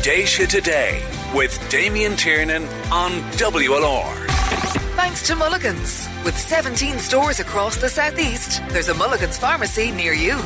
Déise Today with Damien Tiernan on WLR. Thanks to Mulligan's. With 17 stores across the southeast, there's a Mulligan's pharmacy near you.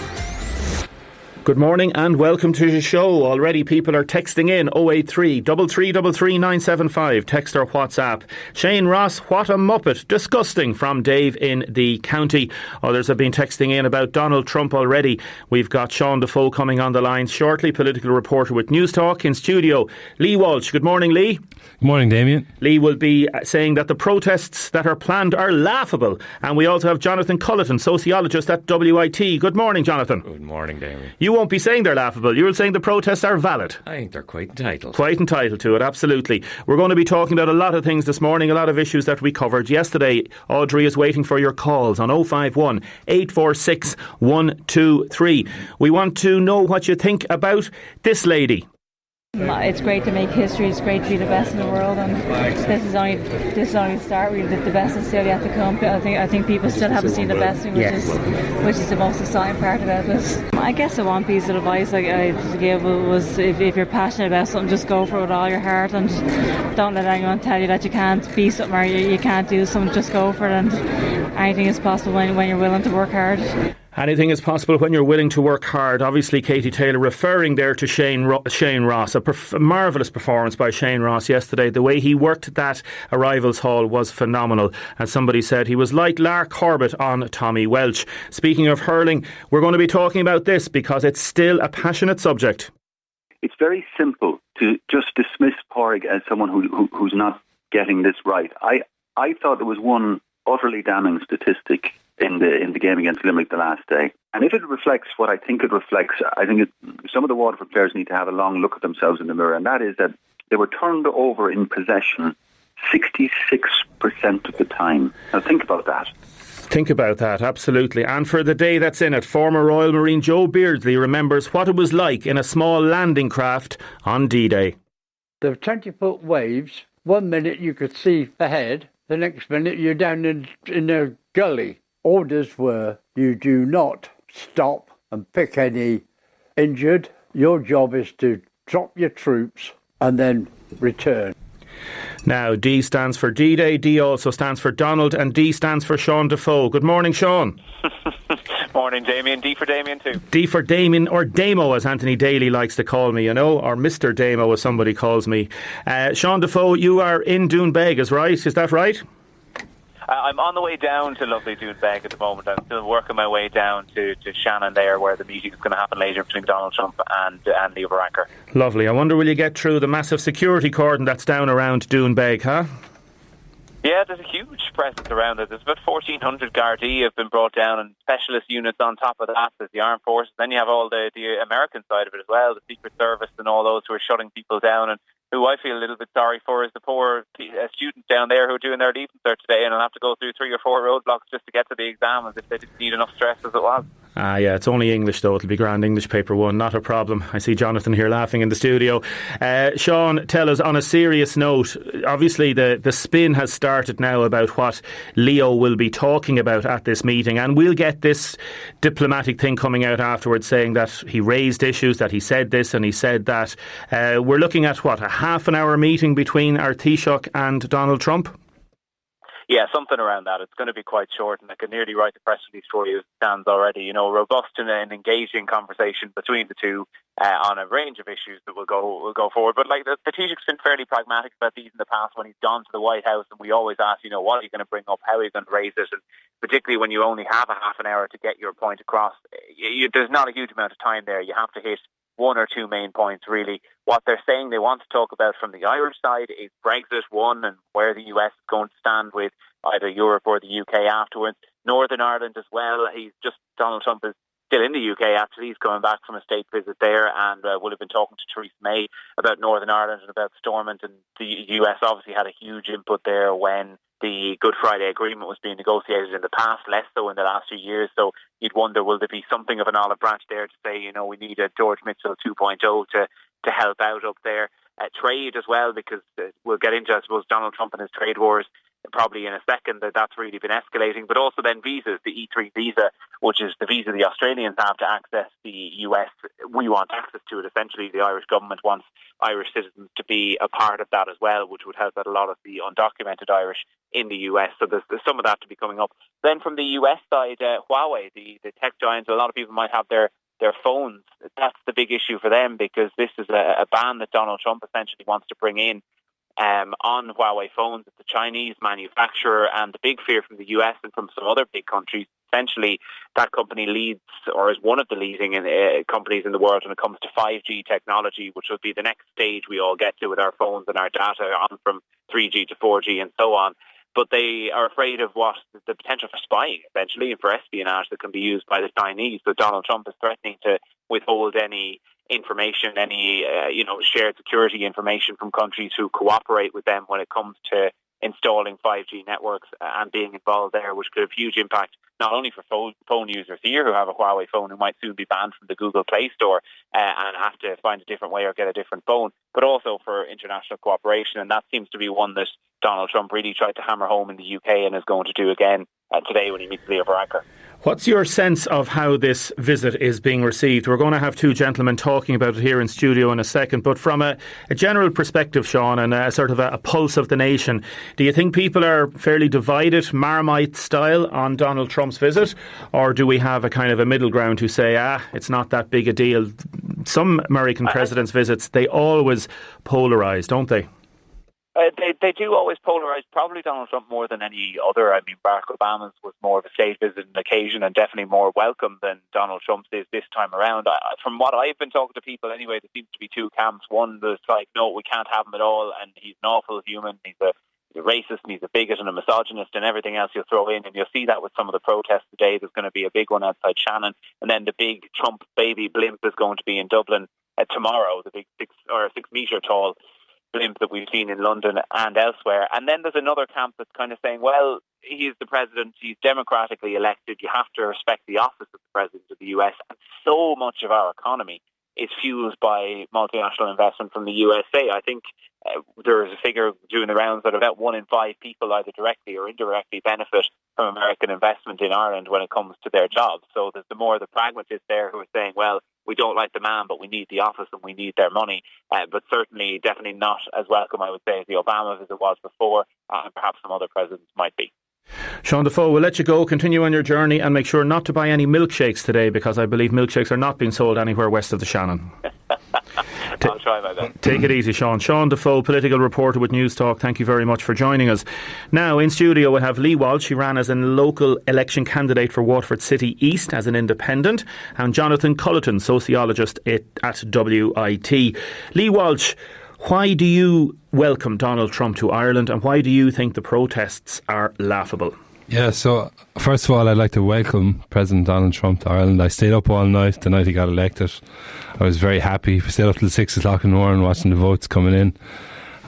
Good morning and welcome to the show. Already people are texting in 083 3333 975. Text or WhatsApp. Shane Ross, what a muppet. Disgusting, from Dave in the county. Others have been texting in about Donald Trump already. We've got Sean Defoe coming on the line shortly, political reporter with News Talk. In studio, Lee Walsh. Good morning, Lee. Good morning, Damien. Lee will be saying that the protests that are planned are laughable. And we also have Jonathan Culleton, sociologist at WIT. Good morning, Jonathan. Good morning, Damien. You won't be saying they're laughable. You're saying the protests are valid. I think they're quite entitled. Quite entitled to it, absolutely. We're going to be talking about a lot of things this morning, a lot of issues that we covered yesterday. Audrey is waiting for your calls on 051 846 123. We want to know what you think about this lady. It's great to make history. It's great to be the best in the world, and this is only the start. Really, the best is still yet to come. I think people still haven't seen the best, which is the most exciting part about this. I guess the one piece of advice I gave was if you're passionate about something, just go for it with all your heart, and don't let anyone tell you that you can't be something or you can't do something. Just go for it, and anything is possible when you're willing to work hard. Anything is possible when you're willing to work hard. Obviously, Katie Taylor referring there to Shane Ross. A marvellous performance by Shane Ross yesterday. The way he worked that arrivals hall was phenomenal. As somebody said, he was like Lark Corbett on Tommy Welch. Speaking of hurling, we're going to be talking about this because it's still a passionate subject. It's very simple to just dismiss Pádraig as someone who's not getting this right. I thought there was one utterly damning statistic in the game against Limerick the last day. And if it reflects what I think it reflects, I think some of the Waterford players need to have a long look at themselves in the mirror, and that is that they were turned over in possession 66% of the time. Now think about that. Think about that, absolutely. And for the day that's in it, former Royal Marine Joe Beardsley remembers what it was like in a small landing craft on D-Day. There were 20-foot waves. 1 minute you could see ahead, the next minute you're down in a gully. Orders were, you do not stop and pick any injured. Your job is to drop your troops and then return. Now, D stands for D-Day, D also stands for Donald, and D stands for Sean Defoe. Good morning, Sean. Morning, Damien. D for Damien too. D for Damien, or Damo as Anthony Daly likes to call me, or Mr. Damo as somebody calls me. Sean Defoe, you are in Doonbeg, is that right? I'm on the way down to lovely Doonbeg at the moment. I'm still working my way down to Shannon there, where the meeting is going to happen later between Donald Trump and Leo Varadkar. Lovely. I wonder will you get through the massive security cordon that's down around Doonbeg, huh? Yeah, there's a huge presence around it. There's about 1,400 Gardaí have been brought down, and specialist units on top of that. There's the armed forces. Then you have all the American side of it as well, the Secret Service and all those who are shutting people down. And who I feel a little bit sorry for is the poor students down there who are doing their leaving cert today and will have to go through 3 or 4 roadblocks just to get to the exam, as if they didn't need enough stress as it was. Yeah, it's only English though. It'll be grand. English paper 1, not a problem. I see Jonathan here laughing in the studio. Sean, tell us on a serious note, obviously the spin has started now about what Leo will be talking about at this meeting, and we'll get this diplomatic thing coming out afterwards saying that he raised issues, that he said this and he said that. We're looking at a half an hour meeting between our Taoiseach and Donald Trump? Yeah, something around that. It's going to be quite short, and I can nearly write the press release for you as it stands already. Robust and an engaging conversation between the two on a range of issues that will go forward. But the Taoiseach's been fairly pragmatic about these in the past when he's gone to the White House, and we always ask, what are you going to bring up? How are you going to raise it? And particularly when you only have a half an hour to get your point across, there's not a huge amount of time there. You have to hit 1 or 2 main points, really. What they're saying they want to talk about from the Irish side is Brexit, one, and where the US is going to stand with either Europe or the UK afterwards. Northern Ireland as well. Donald Trump is still in the UK actually. He's coming back from a state visit there, and will have been talking to Theresa May about Northern Ireland and about Stormont. And the US obviously had a huge input there when the Good Friday Agreement was being negotiated in the past, less so in the last few years. So you'd wonder, will there be something of an olive branch there to say, we need a George Mitchell 2.0 to help out up there. Trade as well, because we'll get into, I suppose, Donald Trump and his trade wars. probably in a second, that's really been escalating. But also then visas, the E3 visa, which is the visa the Australians have to access the US. We want access to it. Essentially, the Irish government wants Irish citizens to be a part of that as well, which would help out a lot of the undocumented Irish in the US. So there's some of that to be coming up. Then from the US side, Huawei, the tech giant, a lot of people might have their phones. That's the big issue for them, because this is a ban that Donald Trump essentially wants to bring in on Huawei phones. It's a Chinese manufacturer, and the big fear from the US and from some other big countries, essentially that company leads, or is one of the leading companies in the world when it comes to 5G technology, which will be the next stage we all get to with our phones and our data on from 3G to 4G and so on. But they are afraid of what the potential for spying, eventually, and for espionage that can be used by the Chinese. So Donald Trump is threatening to withhold any information, any shared security information from countries who cooperate with them when it comes to installing 5G networks and being involved there, which could have huge impact not only for phone users here who have a Huawei phone who might soon be banned from the Google Play Store and have to find a different way or get a different phone, but also for international cooperation. And that seems to be one that Donald Trump really tried to hammer home in the UK and is going to do again today when he meets Leo Varadkar. What's your sense of how this visit is being received? We're going to have two gentlemen talking about it here in studio in a second, but from a general perspective, Sean, and a sort of a pulse of the nation, do you think people are fairly divided, Marmite style, on Donald Trump's visit? Or do we have a kind of a middle ground who say, it's not that big a deal? Some American presidents' visits, they always polarise, don't they? They do always polarize, probably Donald Trump more than any other. I mean, Barack Obama's was more of a state visit and occasion and definitely more welcome than Donald Trump's is this time around. From what I've been talking to people anyway, there seems to be two camps. One that's like, no, we can't have him at all, and he's an awful human, he's a racist and he's a bigot and a misogynist and everything else you'll throw in. And you'll see that with some of the protests today. There's going to be a big one outside Shannon, and then the big Trump baby blimp is going to be in Dublin tomorrow, the big 6 metre tall blimp that we've seen in London and elsewhere. And then there's another camp that's kind of saying, well, he's the president, he's democratically elected, you have to respect the office of the president of the US. And so much of our economy is fueled by multinational investment from the USA. I think there is a figure doing the rounds that about 1 in 5 people either directly or indirectly benefit from American investment in Ireland when it comes to their jobs. So there's the more the pragmatists there who are saying, well, we don't like the man, but we need the office and we need their money. But certainly, definitely not as welcome, I would say, as the Obama visit was before, and perhaps some other presidents might be. Sean Defoe, we'll let you go, continue on your journey, and make sure not to buy any milkshakes today, because I believe milkshakes are not being sold anywhere west of the Shannon. I'll try my best. Take it easy, Sean. Sean Defoe, political reporter with News Talk, thank you very much for joining us. Now, in studio, we'll have Lee Walsh. He ran as a local election candidate for Waterford City East as an independent, and Jonathan Culleton, sociologist at WIT. Lee Walsh, why do you welcome Donald Trump to Ireland, and why do you think the protests are laughable? Yeah, so first of all, I'd like to welcome President Donald Trump to Ireland. I stayed up all night the night he got elected. I was very happy. We stayed up till 6 o'clock in the morning watching the votes coming in.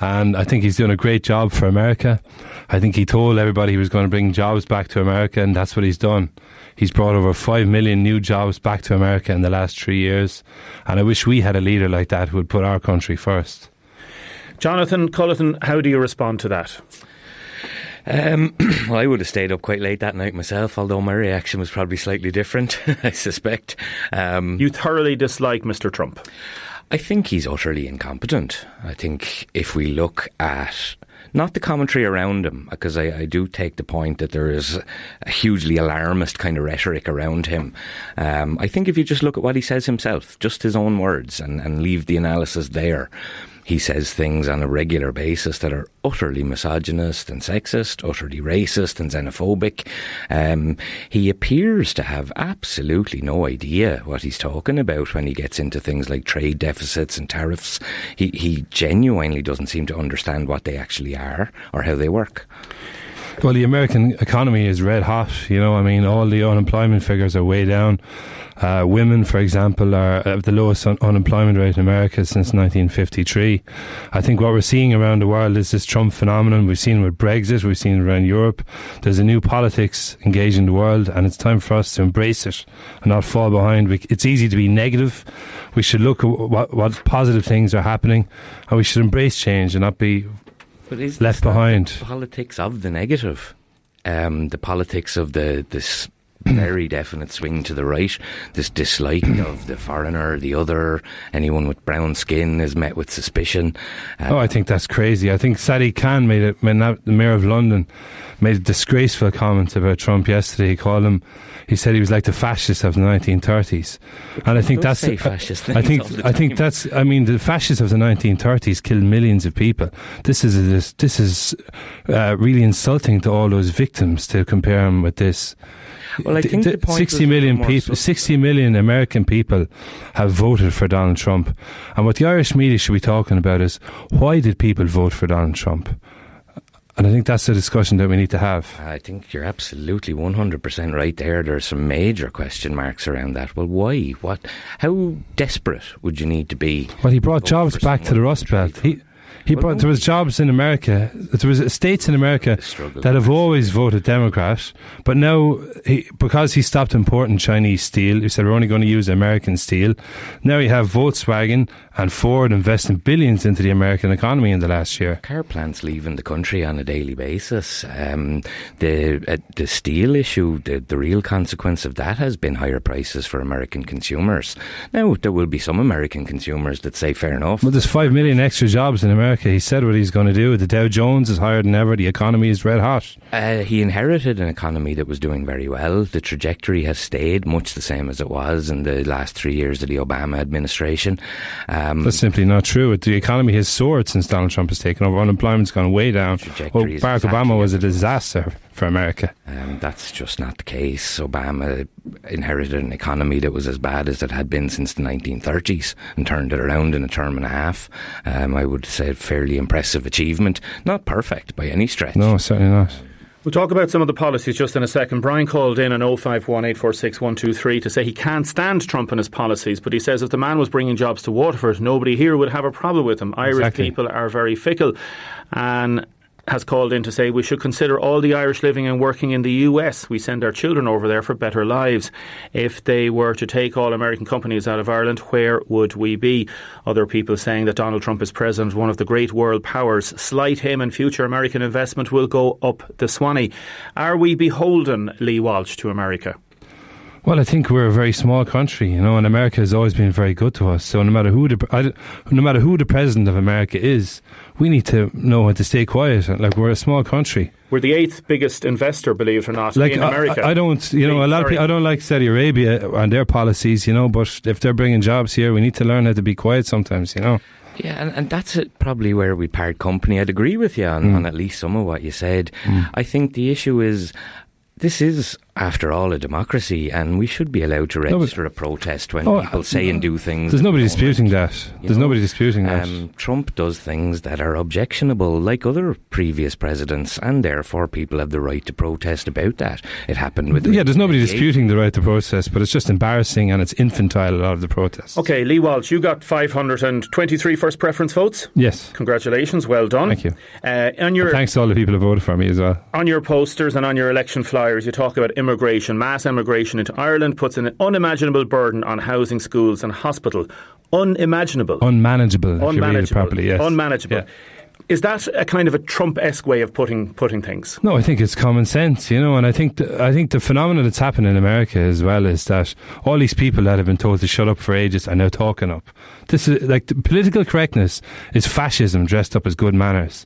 And I think he's doing a great job for America. I think he told everybody he was going to bring jobs back to America, and that's what he's done. He's brought over 5 million new jobs back to America in the last 3 years. And I wish we had a leader like that who would put our country first. Jonathan Culleton, how do you respond to that? Well, I would have stayed up quite late that night myself, although my reaction was probably slightly different, I suspect. You thoroughly dislike Mr. Trump? I think he's utterly incompetent. I think if we look at not the commentary around him, because I do take the point that there is a hugely alarmist kind of rhetoric around him. I think if you just look at what he says himself, just his own words, and leave the analysis there, he says things on a regular basis that are utterly misogynist and sexist, utterly racist and xenophobic. He appears to have absolutely no idea what he's talking about when he gets into things like trade deficits and tariffs. He genuinely doesn't seem to understand what they actually are or how they work. Well, the American economy is red hot. You know, I mean, all the unemployment figures are way down. Women, for example, are at the lowest unemployment rate in America since 1953. I think what we're seeing around the world is this Trump phenomenon. We've seen it with Brexit, we've seen it around Europe. There's a new politics engaging the world, and it's time for us to embrace it and not fall behind. It's easy to be negative. We should look at what positive things are happening, and we should embrace change and not be left behind. The politics of the negative, the politics of this very definite swing to the right, this dislike of the foreigner, the other, anyone with brown skin is met with suspicion. I think that's crazy. I think Sadiq Khan the Mayor of London, made a disgraceful comment about Trump yesterday. He said he was like the fascists of the 1930s, and I think that's fascist I think that's. I mean, the fascists of the 1930s killed millions of people. This is really insulting to all those victims to compare him with this. Well, I think the point 60 million American people have voted for Donald Trump. And what the Irish media should be talking about is, why did people vote for Donald Trump? And I think that's the discussion that we need to have. I think you're absolutely 100% right there. There's some major question marks around that. Well, why? What? How desperate would you need to be? Well, he brought jobs back to the Rust Belt. There was jobs in America. There was states in America that have always voted Democrat, but now because he stopped importing Chinese steel, he said we're only going to use American steel. Now you have Volkswagen and Ford investing billions into the American economy in the last year. Car plants leaving the country on a daily basis. The steel issue, the real consequence of that has been higher prices for American consumers. Now there will be some American consumers that say fair enough. Well, there's 5 million extra jobs in America. He said what he's going to do. The Dow Jones is higher than ever. The economy is red hot. He inherited an economy that was doing very well. The trajectory has stayed much the same as it was in the last 3 years of the Obama administration. That's simply not true. The economy has soared since Donald Trump has taken over. Unemployment's gone way down. Barack Obama was a disaster for America. That's just not the case. Obama inherited an economy that was as bad as it had been since the 1930s and turned it around in a term and a half. I would say a fairly impressive achievement. Not perfect by any stretch. No, certainly not. We'll talk about some of the policies just in a second. Brian called in on 051846123 to say he can't stand Trump and his policies, but he says if the man was bringing jobs to Waterford, nobody here would have a problem with him. Irish people are very fickle, and has called in to say we should consider all the Irish living and working in the US. We send our children over there for better lives. If they were to take all American companies out of Ireland, where would we be? Other people saying that Donald Trump is president of one of the great world powers. Slight him and future American investment will go up the Swanee. Are we beholden, Lee Walsh, to America? Well, I think we're a very small country, and America has always been very good to us. So no matter who the president of America is, we need to know when to stay quiet. Like, we're a small country. We're the 8th biggest investor, believe it or not, in America. I don't, a lot of people, I don't like Saudi Arabia and their policies, but if they're bringing jobs here, we need to learn how to be quiet sometimes, Yeah, and that's probably where we part company. I'd agree with you on at least some of what you said. I think the issue is, this is, after all, a democracy, and we should be allowed to register a protest when people say and do things. There's nobody disputing that. Nobody disputing that. Trump does things that are objectionable, like other previous presidents, and therefore people have the right to protest about that. It happened with... there's nobody disputing the right to protest, but it's just embarrassing and it's infantile, a lot of the protests. OK, Lee Walsh, you got 523 first preference votes. Yes. Congratulations, well done. Thank you. Thanks to all the people who voted for me as well. On your posters and on your election flyers, you talk about immigration. Mass immigration into Ireland puts an unimaginable burden on housing, schools and hospital. Unimaginable. Unmanageable, if you read it properly, yes. Unmanageable. Yeah. Is that a kind of a Trump-esque way of putting things? No, I think it's common sense, and I think the phenomenon that's happened in America as well is that all these people that have been told to shut up for ages are now talking up. This is like, the political correctness is fascism dressed up as good manners.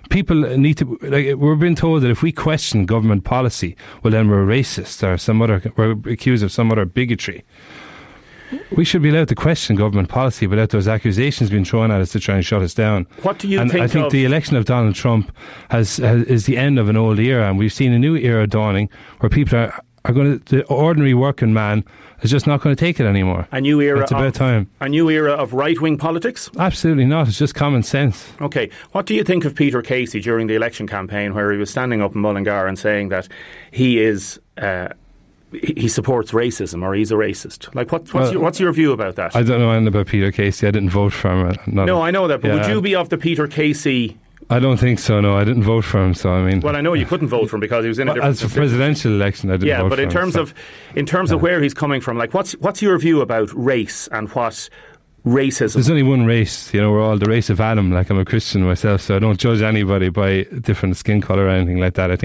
People need to, we're being told that if we question government policy, well then we're racist or we're accused of some other bigotry. We should be allowed to question government policy without those accusations being thrown at us to try and shut us down. What do you think? I think the election of Donald Trump is the end of an old era, and we've seen a new era dawning where people are going to, the ordinary working man is just not going to take it anymore. A new era. It's about time. A new era of right-wing politics? Absolutely not. It's just common sense. OK. What do you think of Peter Casey during the election campaign, where he was standing up in Mullingar and saying that he is... he supports racism, or he's a racist? Like, what's your view about that? I don't know anything about Peter Casey. I didn't vote for him. No, I know that, but would you be of the Peter Casey... I don't think so, no. I didn't vote for him, so I mean... Well, I know you couldn't vote for him because he was in a different... As for presidential election, I didn't vote for him. Yeah, but in terms of where he's coming from, like, what's your view about race and what racism? There's only one race, we're all the race of Adam. Like, I'm a Christian myself, so I don't judge anybody by different skin colour or anything like that. I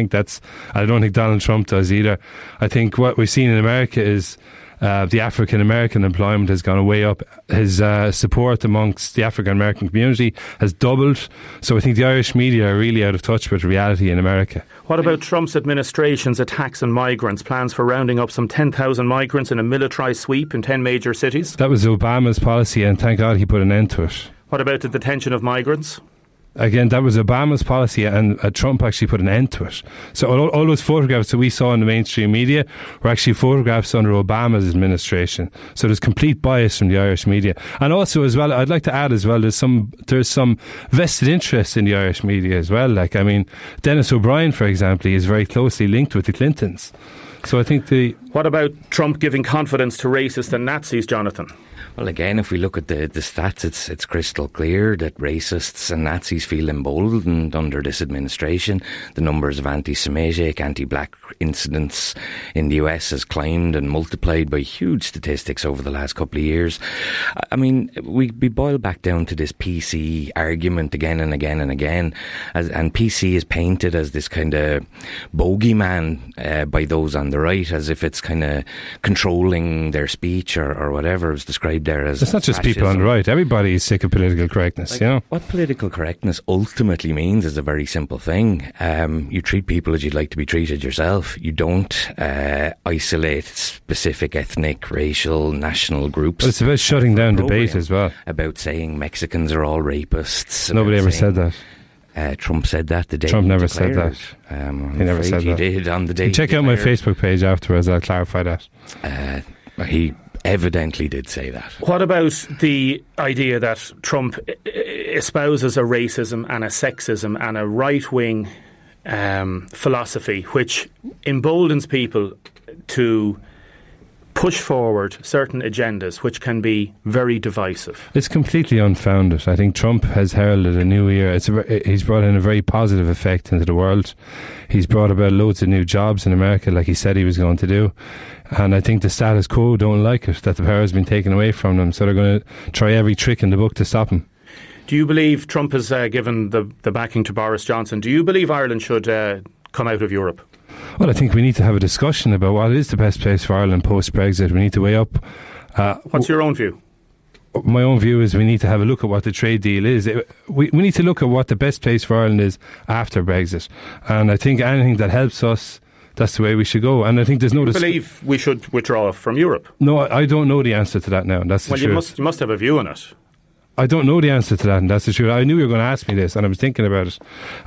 don't think Donald Trump does either. I think what we've seen in America is the African American employment has gone way up. His support amongst the African American community has doubled. So I think the Irish media are really out of touch with reality in America. What about Trump's administration's attacks on migrants, plans for rounding up some 10,000 migrants in a militarised sweep in 10 major cities? That was Obama's policy, and thank God he put an end to it. What about the detention of migrants? Again, that was Obama's policy, and Trump actually put an end to it. So all those photographs that we saw in the mainstream media were actually photographs under Obama's administration. So there's complete bias from the Irish media. And also, as well, I'd like to add as well, there's some vested interest in the Irish media as well. Like, I mean, Dennis O'Brien, for example, is very closely linked with the Clintons. So I think What about Trump giving confidence to racists and Nazis, Jonathan? Well, again, if we look at the stats, it's crystal clear that racists and Nazis feel emboldened under this administration. The numbers of anti-Semitic, anti-black incidents in the US has climbed and multiplied by huge statistics over the last couple of years. I mean, we boil back down to this PC argument again and again and again, and PC is painted as this kind of bogeyman by those on the right, as if it's kind of controlling their speech or whatever is described there as. It's not just fascism. people on the right. Everybody is sick of political correctness, What political correctness ultimately means is a very simple thing. You treat people as you'd like to be treated yourself. You don't isolate specific ethnic, racial, national groups. But it's about shutting down debate as well. About saying Mexicans are all rapists. Nobody ever said that. Trump said that the day Trump he never declared. said that. He never said he that. did on the day. Check out my Facebook page afterwards. I'll clarify that. He evidently did say that. What about the idea that Trump espouses a racism and a sexism and a right-wing philosophy which emboldens people to push forward certain agendas which can be very divisive? It's completely unfounded. I think Trump has heralded a new era. He's brought in a very positive effect into the world. He's brought about loads of new jobs in America like he said he was going to do. And I think the status quo don't like it, that the power has been taken away from them. So they're going to try every trick in the book to stop him. Do you believe Trump has given the backing to Boris Johnson? Do you believe Ireland should come out of Europe? Well, I think we need to have a discussion about what is the best place for Ireland post-Brexit. We need to weigh up. What's your own view? My own view is we need to have a look at what the trade deal is. We need to look at what the best place for Ireland is after Brexit. And I think anything that helps us, that's the way we should go. And I think there's no... Do you believe we should withdraw from Europe? No, I don't know the answer to that now. That's the truth. You must have a view on it. I don't know the answer to that, and that's the truth. I knew you were going to ask me this, and I was thinking about it.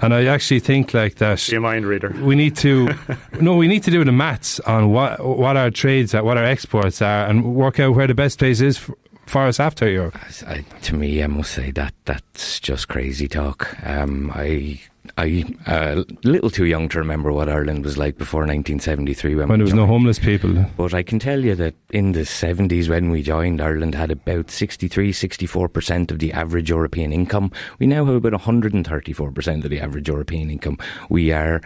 And I actually think like that... Be a mind reader. We need to... No, we need to do the maths on what our trades are, what our exports are, and work out where the best place is for us after Europe. To me, I must say that's just crazy talk. I'm a little too young to remember what Ireland was like before 1973 when there was no homeless people. But I can tell you that in the 70s when we joined, Ireland had about 63-64% of the average European income. We now have about 134% of the average European income. We are,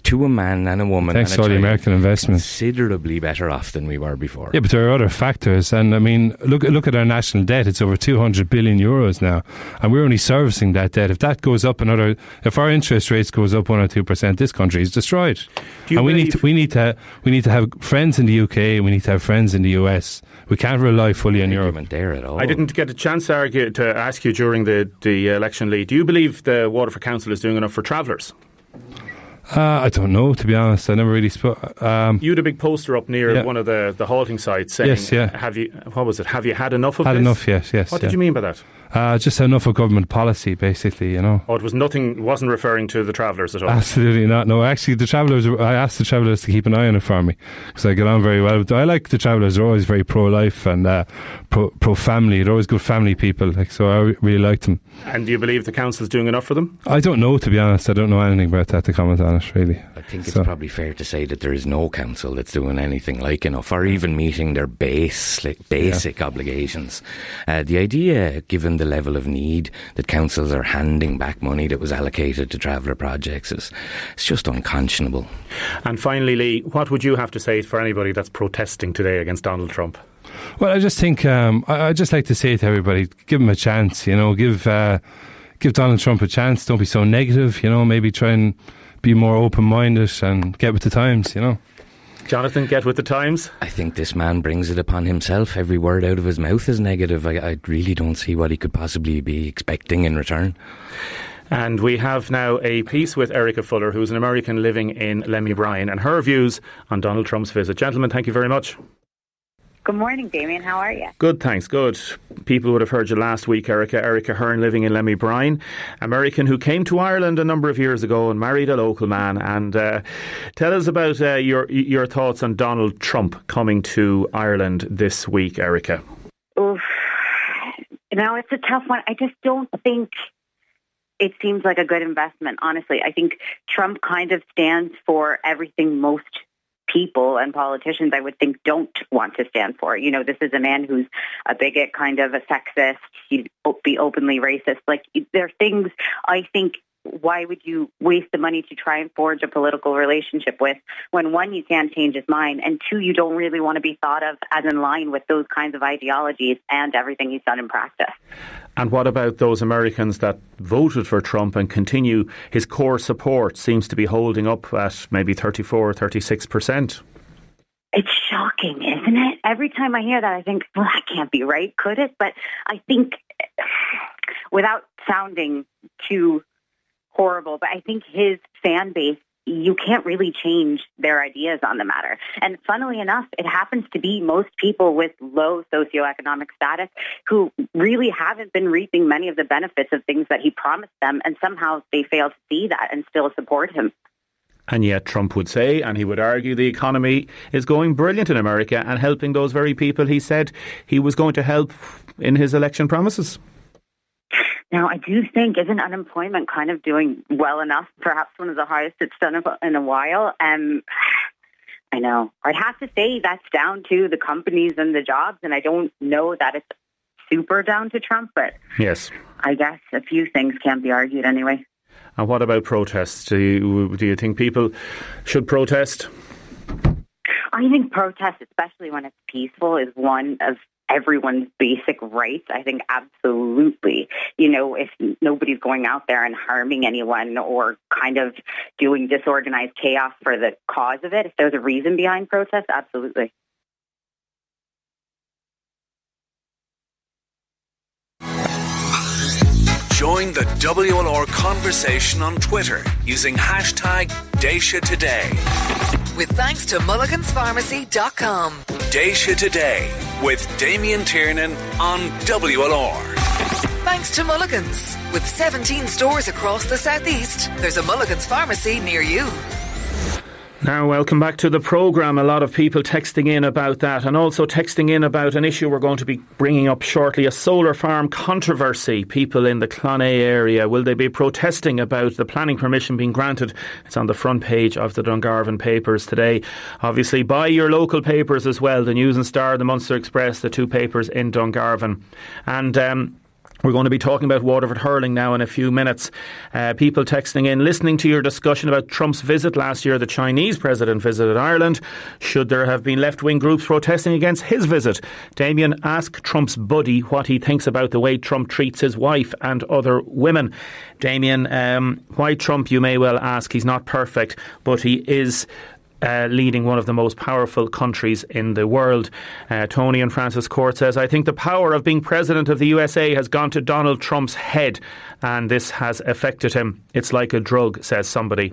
to a man and a woman, thanks to all the American investment, considerably better off than we were before. Yeah, but there are other factors, and I mean, look at our national debt. It's over 200 billion euros now, and we're only servicing that debt. If that goes up if our interest rates goes up 1 or 2%, this country is destroyed. And we need to have friends in the UK, and we need to have friends in the US. We can't rely fully on Europe. There at all. I didn't get a chance to ask you during the election lead. Do you believe the Waterford Council is doing enough for travellers? I don't know, to be honest. I never really spoke. You had a big poster up near one of the halting sites saying, yes, yeah. Have you had enough of this? Had enough, yes. What did you mean by that? Just enough of government policy, basically, Oh, it wasn't referring to the travellers at all? Absolutely not. No, actually, I asked the travellers to keep an eye on it for me, because I get on very well with them. I like the travellers. They're always very pro-life and pro-family. They're always good family people, so I really liked them. And do you believe the council's doing enough for them? I don't know, to be honest. I don't know anything about that to comment on it, really. I think it's probably fair to say that there is no council that's doing anything like enough, or even meeting their basic obligations. The idea, given the level of need that councils are handing back money that was allocated to traveller projects, it's just unconscionable. And finally, Lee, what would you have to say for anybody that's protesting today against Donald Trump? Well, I just think I just like to say to everybody, give him a chance. Give Donald Trump a chance. Don't be so negative. Maybe try and be more open-minded and get with the times. Jonathan, get with the times. I think this man brings it upon himself. Every word out of his mouth is negative. I really don't see what he could possibly be expecting in return. And we have now a piece with Erica Fuller, who's an American living in Lemmy Bryan, and her views on Donald Trump's visit. Gentlemen, thank you very much. Good morning, Damien. How are you? Good, thanks. Good. People would have heard you last week, Erica. Erica Hearn, living in Lemmy Bryan, American who came to Ireland a number of years ago and married a local man. And tell us about your thoughts on Donald Trump coming to Ireland this week, Erica. Oof. It's a tough one. I just don't think it seems like a good investment, honestly. I think Trump kind of stands for everything most people and politicians, I would think, don't want to stand for. This is a man who's a bigot, kind of a sexist. He'd be openly racist. There are things, I think, why would you waste the money to try and forge a political relationship with when, one, you can't change his mind, and two, you don't really want to be thought of as in line with those kinds of ideologies and everything he's done in practice. And what about those Americans that voted for Trump and continue? His core support seems to be holding up at maybe 34 or 36%. It's shocking, isn't it? Every time I hear that, I think, well, that can't be right, could it? But I think, without sounding too horrible, but I think his fan base, you can't really change their ideas on the matter. And funnily enough, it happens to be most people with low socioeconomic status who really haven't been reaping many of the benefits of things that he promised them, and somehow they fail to see that and still support him. And yet Trump would say, and he would argue, the economy is going brilliant in America and helping those very people he said he was going to help in his election promises. Now, I do think, isn't unemployment kind of doing well enough? Perhaps one of the highest it's done in a while. I know. I'd have to say that's down to the companies and the jobs, and I don't know that it's super down to Trump, but yes, I guess a few things can be argued anyway. And what about protests? Do you think people should protest? I think protest, especially when it's peaceful, is one of everyone's basic rights. I think absolutely, if nobody's going out there and harming anyone or kind of doing disorganized chaos for the cause of it, if there's a reason behind protest, absolutely. Join the WLR conversation on Twitter using hashtag Déise Today. With thanks to mulliganspharmacy.com. Déise Today with Damien Tiernan on WLR. Thanks to Mulligan's. With 17 stores across the southeast, there's a Mulligan's pharmacy near you. Now, welcome back to the programme. A lot of people texting in about that, and also texting in about an issue we're going to be bringing up shortly, a solar farm controversy. People in the Clonea area, will they be protesting about the planning permission being granted? It's on the front page of the Dungarvan papers today. Obviously, buy your local papers as well, the News and Star, the Munster Express, the two papers in Dungarvan. And we're going to be talking about Waterford hurling now in a few minutes. People texting in, listening to your discussion about Trump's visit last year. The Chinese president visited Ireland. Should there have been left-wing groups protesting against his visit? Damien, ask Trump's buddy what he thinks about the way Trump treats his wife and other women. Damien, why Trump, you may well ask. He's not perfect, but he is leading one of the most powerful countries in the world. Tony and Francis Court says, I think the power of being president of the USA has gone to Donald Trump's head, and this has affected him. It's like a drug, says somebody.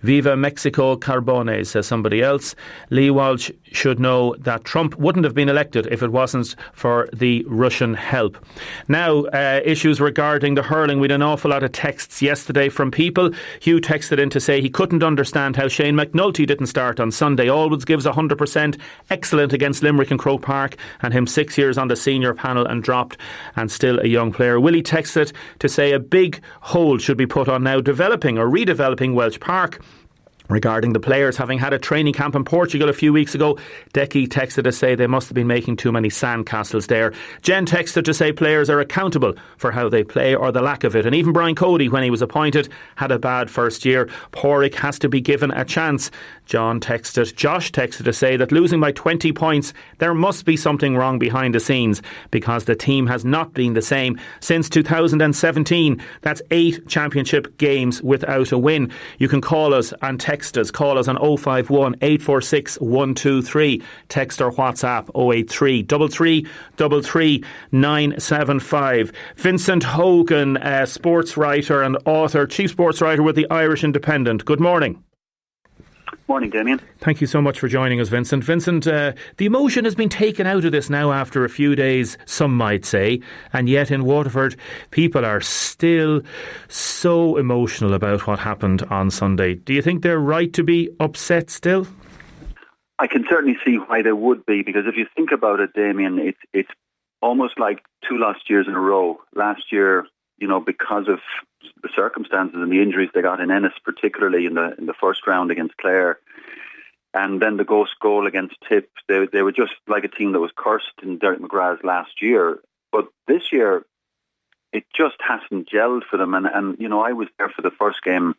Viva Mexico Carbone, says somebody else. Lee Walsh should know that Trump wouldn't have been elected if it wasn't for the Russian help. Now, issues regarding the hurling. We had an awful lot of texts yesterday from people. Hugh texted in to say he couldn't understand how Shane McNulty didn't start on Sunday. Always gives 100%. Excellent against Limerick and Croke Park, and him 6 years on the senior panel and dropped, and still a young player. Willie texted to say a big hold should be put on now developing or redeveloping Welsh Park. Regarding the players having had a training camp in Portugal a few weeks ago, Decky texted to say they must have been making too many sandcastles there. Jen texted to say players are accountable for how they play or the lack of it. And even Brian Cody, when he was appointed, had a bad first year. Porrick has to be given a chance. Josh texted to say that losing by 20 points, there must be something wrong behind the scenes because the team has not been the same since 2017. That's 8 championship games without a win. You can call us and text us. Call us on 051 846 123. Text or WhatsApp 083 33 975. Vincent Hogan, sports writer and author, chief sports writer with the Irish Independent. Good morning. Morning, Damien. Thank you so much for joining us, Vincent. Vincent, the emotion has been taken out of this now after a few days, some might say, and yet in Waterford, people are still so emotional about what happened on Sunday. Do you think they're right to be upset still? I can certainly see why they would be, because if you think about it, Damien, it's almost like 2 lost years in a row. Last year, because of the circumstances and the injuries they got in Ennis, particularly in the first round against Clare, and then the ghost goal against Tip, they were just like a team that was cursed in Derek McGrath's last year. But this year, it just hasn't gelled for them. And I was there for the first game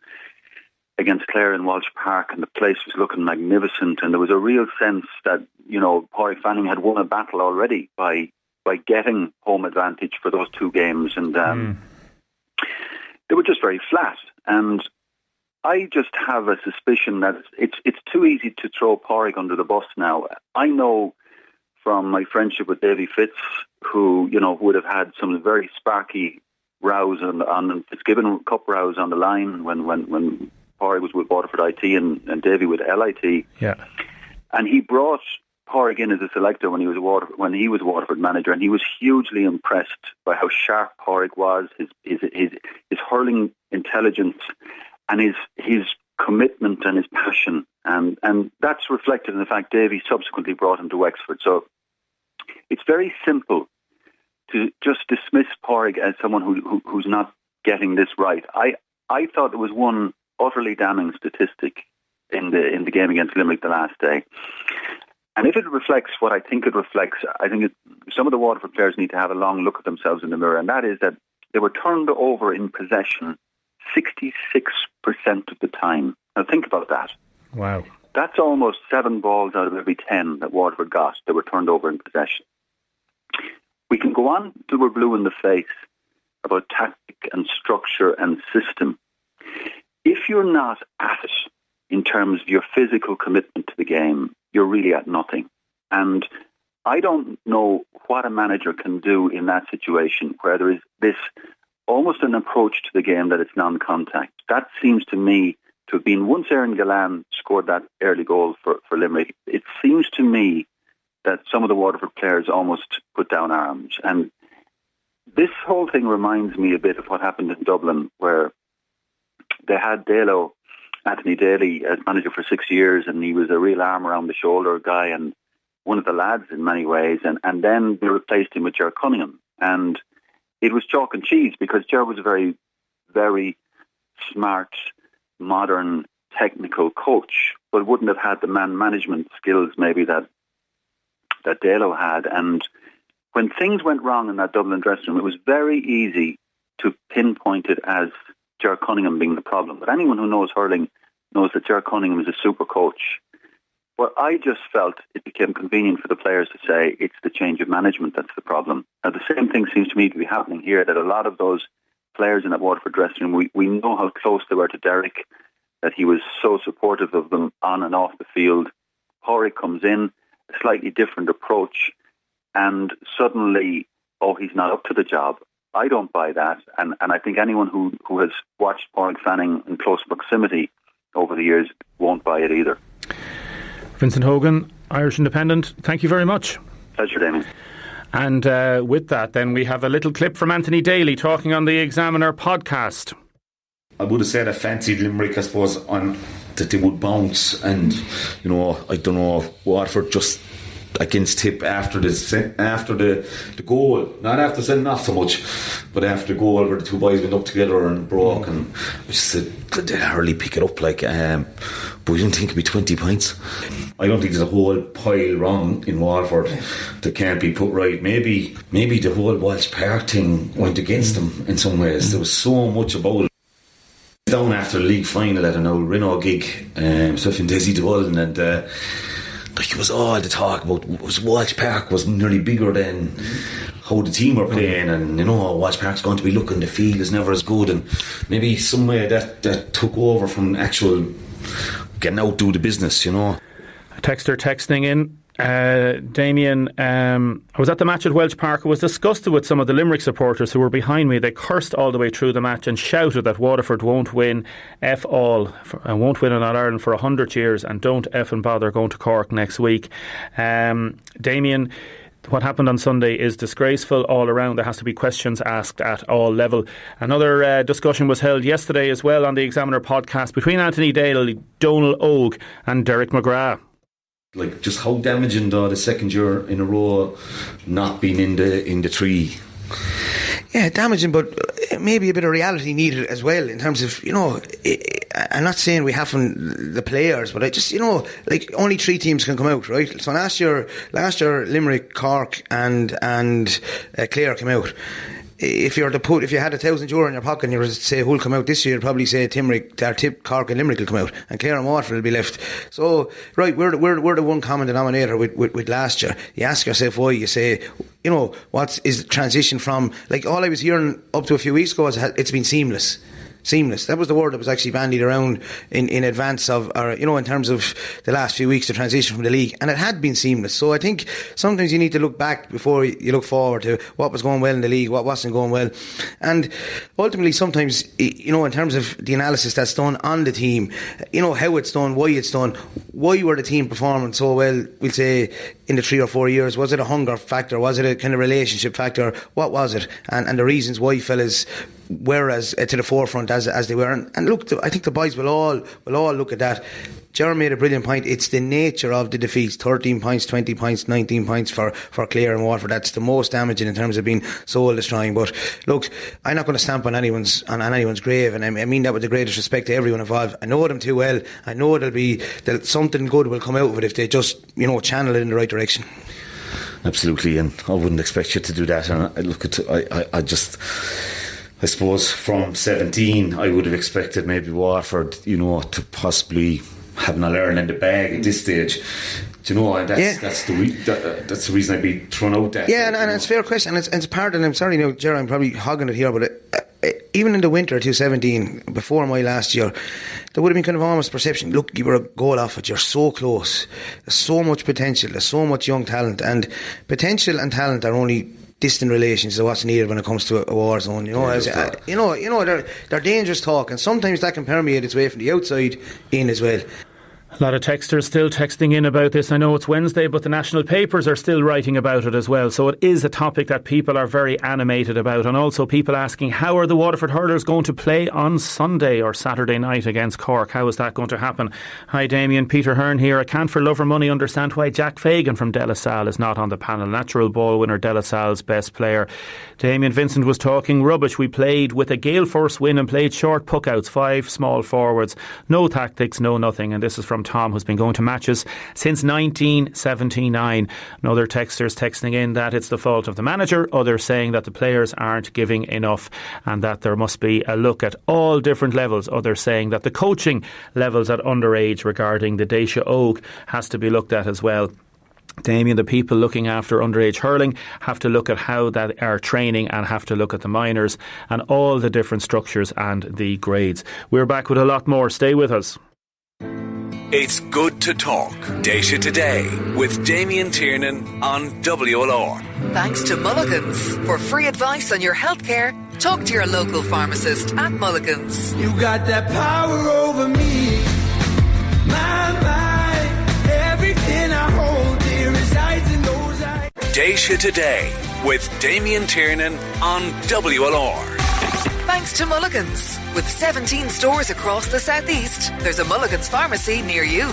against Clare in Walsh Park, and the place was looking magnificent, and there was a real sense that, Porrick Fanning had won a battle already by getting home advantage for those 2 games, and they were just very flat. And I just have a suspicion that it's too easy to throw Porrick under the bus now. I know from my friendship with Davy Fitz, who would have had some very sparky rows on Fitzgibbon Cup rows on the line when Porrick was with Waterford IT and Davy with LIT. Yeah, and he brought Porrick in as a selector when he was Waterford manager, and he was hugely impressed by how sharp Porrick was, his hurling intelligence, and his commitment and his passion, and that's reflected in the fact Davy subsequently brought him to Wexford. So it's very simple to just dismiss Porrick as someone who's not getting this right. I thought there was one utterly damning statistic in the game against Limerick the last day. And if it reflects what I think it reflects, I think some of the Waterford players need to have a long look at themselves in the mirror, and that is that they were turned over in possession 66% of the time. Now think about that. Wow. That's almost 7 balls out of every 10 that Waterford got that were turned over in possession. We can go on till we're blue in the face about tactic and structure and system. If you're not at it in terms of your physical commitment to the game, you're really at nothing. And I don't know what a manager can do in that situation where there is this almost an approach to the game that it's non-contact. That seems to me to have been, once Aaron Gillan scored that early goal for Limerick, it seems to me that some of the Waterford players almost put down arms. And this whole thing reminds me a bit of what happened in Dublin, where they had Anthony Daly as manager for 6 years, and he was a real arm around the shoulder guy and one of the lads in many ways, and then they replaced him with Ger Cunningham, and it was chalk and cheese because Ger was a very, very smart, modern, technical coach, but wouldn't have had the man management skills maybe that Dalo had. And when things went wrong in that Dublin dressing room, it was very easy to pinpoint it as Ger Cunningham being the problem. But anyone who knows hurling knows that Ger Cunningham is a super coach. But I just felt it became convenient for the players to say it's the change of management that's the problem. Now, the same thing seems to me to be happening here, that a lot of those players in that Waterford dressing room, we know how close they were to Derek, that he was so supportive of them on and off the field. Porrick comes in, a slightly different approach, and suddenly, he's not up to the job. I don't buy that, and I think anyone who has watched Porrick Fanning in close proximity over the years won't buy it either. Vincent Hogan, Irish Independent, thank you very much. Pleasure, Damien. And with that, then, we have a little clip from Anthony Daly talking on the Examiner podcast. I would have said I fancied Limerick, I suppose, on that they would bounce, and I don't know, Waterford just against Tip after the goal, not after sending off so much, but after the goal where the two boys went up together and broke, and I just said, could they hardly pick it up, like, but we didn't think it'd be 20 points. I don't think there's a whole pile wrong in Waterford that can't be put right. Maybe the whole Walsh Park thing went against them in some ways. There was so much about it. Down after the league final at an old Renault gig, stuff in Déise and like, it was all the talk about Walsh Park was nearly bigger than how the team were playing, and Walsh Park's going to be looking, the field is never as good, and maybe some way that took over from actual getting out, do the business, A texter texting in, Damien, I was at the match at Welsh Park. I was disgusted with some of the Limerick supporters who were behind me. They cursed all the way through the match and shouted that Waterford won't win F all and won't win in Ireland for 100 years, and don't F and bother going to Cork next week. Damien, what happened on Sunday is disgraceful all around. There has to be questions asked at all level. Another discussion was held yesterday as well on the Examiner podcast between Anthony Daly, Donal Óg and Derek McGrath. Like, just how damaging the second year in a row not being in the tree. Yeah, damaging, but maybe a bit of reality needed as well in terms of, I'm not saying we haven't the players, but I just, like, only 3 teams can come out, right? So last year Limerick, Cork and Clare came out. If you had €1,000 in your pocket and you were to say who'll come out this year, you'd probably say Tip, Cork and Limerick will come out, and Clare and Waterford will be left. So, right, we're the one common denominator with last year. You ask yourself why. You say, what is the transition from, like, all I was hearing up to a few weeks ago is it's been seamless. Seamless. That was the word that was actually bandied around in advance of, or, in terms of the last few weeks, the transition from the league. And it had been seamless. So I think sometimes you need to look back before you look forward to what was going well in the league, what wasn't going well. And ultimately, sometimes, in terms of the analysis that's done on the team, how it's done, why were the team performing so well, we'll say, in the 3 or 4 years? Was it a hunger factor? Was it a kind of relationship factor? What was it? And the reasons why fellas were as to the forefront as they were. And look, I think the boys will all look at that. Jeremy made a brilliant point. It's the nature of the defeats. 13 points, 20 points, 19 points for Clare and Waterford. That's the most damaging in terms of being soul destroying. But look, I'm not going to stamp on anyone's grave, and I mean that with the greatest respect to everyone involved. I know them too well. I know that something good will come out of it if they just channel it in the right direction. Absolutely, and I wouldn't expect you to do that. And I suppose from 17 I would have expected maybe Waterford, to possibly have an All-Ireland in the bag at this stage. And that's the reason I'd be thrown out there. Yeah, and it's a fair question, and it's part, and I'm sorry now, Gerard, I'm probably hogging it here, but even in the winter of 2017, before my last year, there would have been kind of almost perception, look, you were a goal off it, you're so close, there's so much potential, there's so much young talent, and potential and talent are only distant relations to what's needed when it comes to a war zone. They're dangerous talk, and sometimes that can permeate its way from the outside in as well. A lot of texters still texting in about this. I know it's Wednesday, but the national papers are still writing about it as well. So it is a topic that people are very animated about. And also people asking, how are the Waterford hurlers going to play on Sunday or Saturday night against Cork? How is that going to happen? Hi Damien, Peter Hearn here. I can't for love or money understand why Jack Fagan from De La Salle is not on the panel. Natural ball winner, De La Salle's best player. Damien Vincent was talking rubbish. We played with a gale force win and played short puckouts, 5 small forwards. No tactics, no nothing. And this is from Tom, who's been going to matches since 1979. And other texters texting in that it's the fault of the manager, others saying that the players aren't giving enough and that there must be a look at all different levels. Others saying that the coaching levels at underage regarding the Déise Óg has to be looked at as well. Damien, the people looking after underage hurling have to look at how that are training and have to look at the minors and all the different structures and the grades. We're back with a lot more. Stay with us. It's good to talk. Déise Today with Damien Tiernan on WLR. Thanks to Mulligan's. For free advice on your healthcare, talk to your local pharmacist at Mulligan's. You got that power over me. My, everything I hold dear resides in those eyes. Déise Today with Damien Tiernan on WLR. Thanks to Mulligan's. With 17 stores across the southeast, there's a Mulligan's pharmacy near you.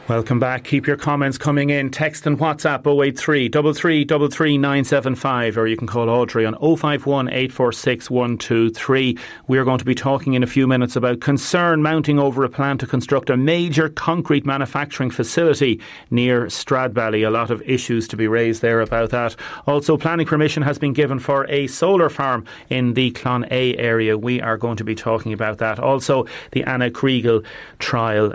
Welcome back. Keep your comments coming in. Text and WhatsApp 083 3333 975, or you can call Audrey on 051 846 123. We are going to be talking in a few minutes about concern mounting over a plan to construct a major concrete manufacturing facility near Stradbally. A lot of issues to be raised there about that. Also, planning permission has been given for a solar farm in the Clonea area. We are going to be talking about that. Also, the Anna Kriegel trial.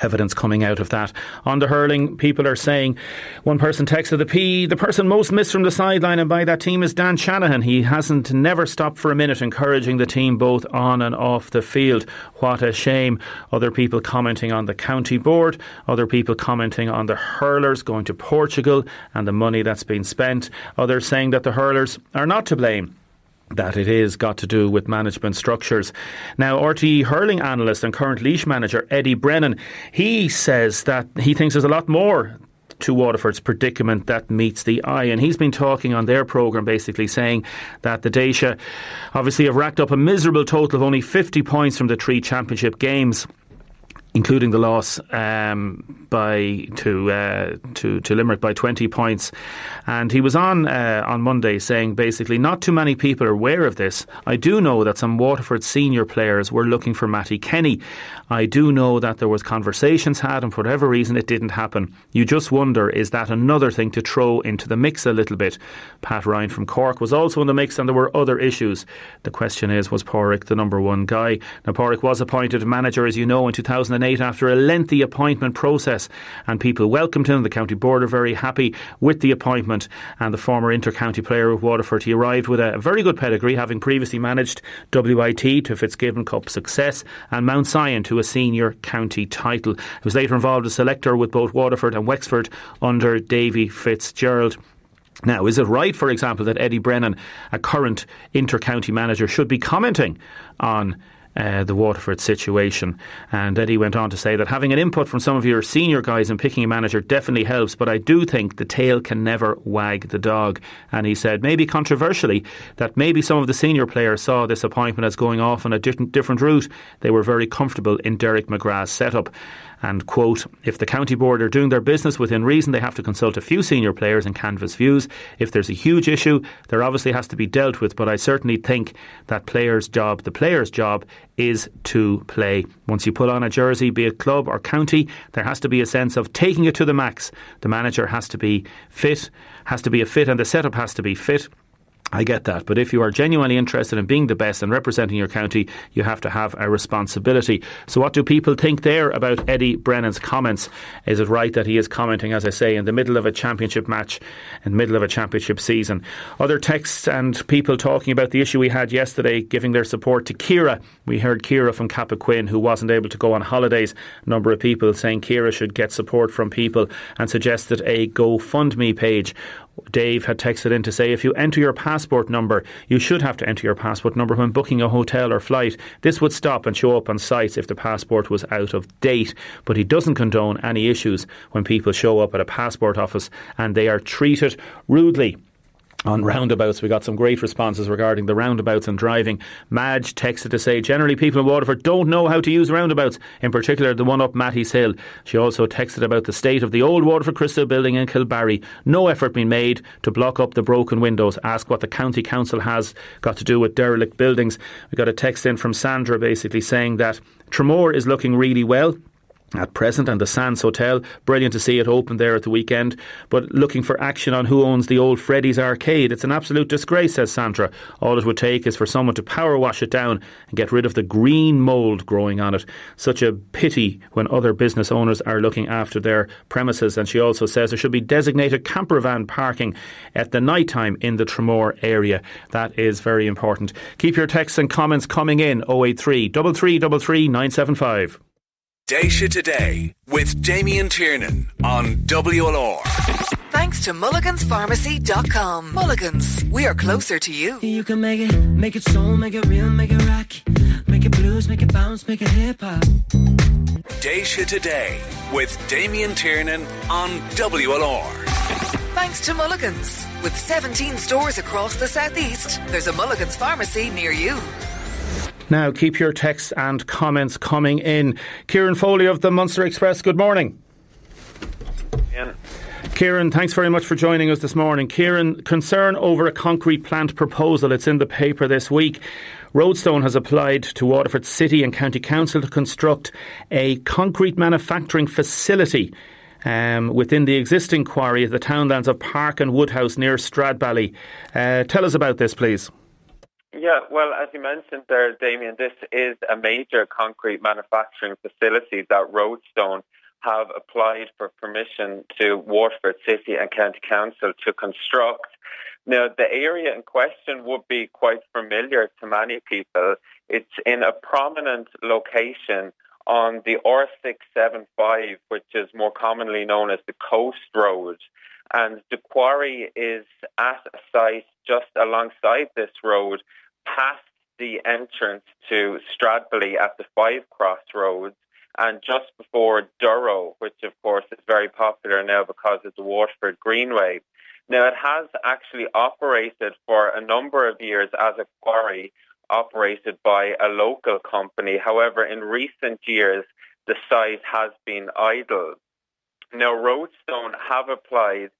Evidence coming out of that. On the hurling, people are saying, one person texted the person most missed from the sideline and by that team is Dan Shanahan. He hasn't never stopped for a minute encouraging the team both on and off the field. What a shame. Other people commenting on the county board, other people commenting on the hurlers going to Portugal and the money that's been spent. Others saying that the hurlers are not to blame, that it is got to do with management structures. Now, RTE hurling analyst and current Laois manager Eddie Brennan, he says that he thinks there's a lot more to Waterford's predicament that meets the eye, and he's been talking on their programme basically saying that the Déise obviously have racked up a miserable total of only 50 points from the 3 championship games, including the loss to Limerick by 20 points. And he was on Monday saying basically not too many people are aware of this. I do know that some Waterford senior players were looking for Matty Kenny. I do know that there was conversations had and for whatever reason it didn't happen. You just wonder, is that another thing to throw into the mix a little bit? Pat Ryan from Cork was also in the mix and there were other issues. The question is, was Pádraig the number one guy? Now, Pádraig was appointed manager, as you know, in 2008 after a lengthy appointment process, and people welcomed him. The county board are very happy with the appointment, and the former inter-county player of Waterford, he arrived with a very good pedigree, having previously managed WIT to Fitzgibbon Cup success and Mount Sion to a senior county title. He was later involved as selector with both Waterford and Wexford under Davy Fitzgerald. Now, is it right, for example, that Eddie Brennan, a current inter-county manager, should be commenting on the Waterford situation? And Eddie went on to say that having an input from some of your senior guys in picking a manager definitely helps, but I do think the tail can never wag the dog. And he said, maybe controversially, that maybe some of the senior players saw this appointment as going off on a different route. They were very comfortable in Derek McGrath's setup. And, quote, if the county board are doing their business within reason, they have to consult a few senior players and canvass views. If there's a huge issue, there obviously has to be dealt with, but I certainly think that the player's job is to play. Once you put on a jersey, be it club or county, there has to be a sense of taking it to the max. The manager has to be fit, and the setup has to be fit. I get that, but if you are genuinely interested in being the best and representing your county, you have to have a responsibility. So what do people think there about Eddie Brennan's comments? Is it right that he is commenting, as I say, in the middle of a championship match, in the middle of a championship season? Other texts and people talking about the issue we had yesterday, giving their support to Ciara. We heard Ciara from Cappoquin, who wasn't able to go on holidays. A number of people saying Ciara should get support from people and suggested a GoFundMe page. Dave had texted in to say, if you enter your passport number, you should have to enter your passport number when booking a hotel or flight. This would stop and show up on sites if the passport was out of date. But he doesn't condone any issues when people show up at a passport office and they are treated rudely. On roundabouts, we got some great responses regarding the roundabouts and driving. Madge texted to say, generally people in Waterford don't know how to use roundabouts, in particular the one up Matty's Hill. She also texted about the state of the old Waterford Crystal building in Kilbarry. No effort being made to block up the broken windows. Ask what the county council has got to do with derelict buildings. We got a text in from Sandra basically saying that Tramore is looking really well at present, and the Sands Hotel, brilliant to see it open there at the weekend, but looking for action on who owns the old Freddy's arcade. It's an absolute disgrace, says Sandra. All it would take is for someone to power wash it down and get rid of the green mould growing on it. Such a pity when other business owners are looking after their premises. And she also says there should be designated camper van parking at the night time in the Tramore area. That is very important. Keep your texts and comments coming in. 083 3333 975. Déise Today with Damien Tiernan on WLR. Thanks to mulliganspharmacy.com. Mulligans, we are closer to you. You can make it soul, make it real, make it rock, make it blues, make it bounce, make it hip hop. Déise Today with Damien Tiernan on WLR. Thanks to Mulligans. With 17 stores across the southeast, there's a Mulligans pharmacy near you. Now, keep your texts and comments coming in. Kieran Foley of the Munster Express, good morning. Yeah. Kieran, thanks very much for joining us this morning. Kieran, concern over a concrete plant proposal. It's in the paper this week. Roadstone has applied to Waterford City and County Council to construct a concrete manufacturing facility within the existing quarry at the townlands of Park and Woodhouse near Stradbally. Tell us about this, please. Yeah, well, as you mentioned there, Damien, this is a major concrete manufacturing facility that Roadstone have applied for permission to Waterford City and County Council to construct. Now, the area in question would be quite familiar to many people. It's in a prominent location on the R675, which is more commonly known as the Coast Road. And the quarry is at a site just alongside this road, past the entrance to Stradbally at the Five Crossroads, and just before Durrow, which of course is very popular now because of the Waterford Greenway. Now, it has actually operated for a number of years as a quarry operated by a local company. However, in recent years, the site has been idle. Now, Roadstone have applied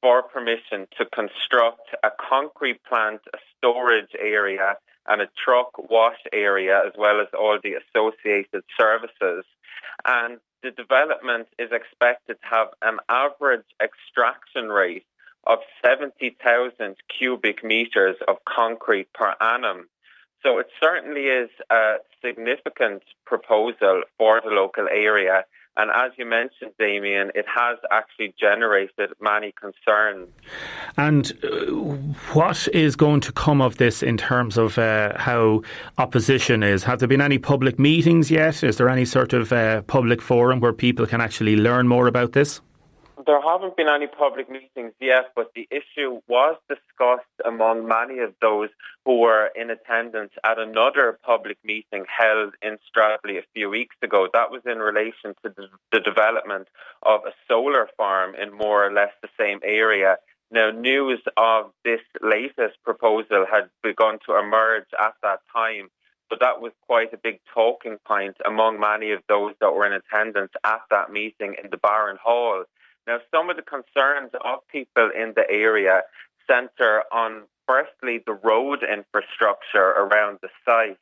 for permission to construct a concrete plant, a storage area, and a truck wash area, as well as all the associated services. And the development is expected to have an average extraction rate of 70,000 cubic metres of concrete per annum. So it certainly is a significant proposal for the local area. And as you mentioned, Damien, it has actually generated many concerns. And what is going to come of this in terms of how opposition is? Have there been any public meetings yet? Is there any sort of public forum where people can actually learn more about this? There haven't been any public meetings yet, but the issue was discussed among many of those who were in attendance at another public meeting held in Stradbally a few weeks ago. That was in relation to the development of a solar farm in more or less the same area. Now, news of this latest proposal had begun to emerge at that time, so that was quite a big talking point among many of those that were in attendance at that meeting in the Barron Hall. Now, some of the concerns of people in the area centre on, firstly, the road infrastructure around the site.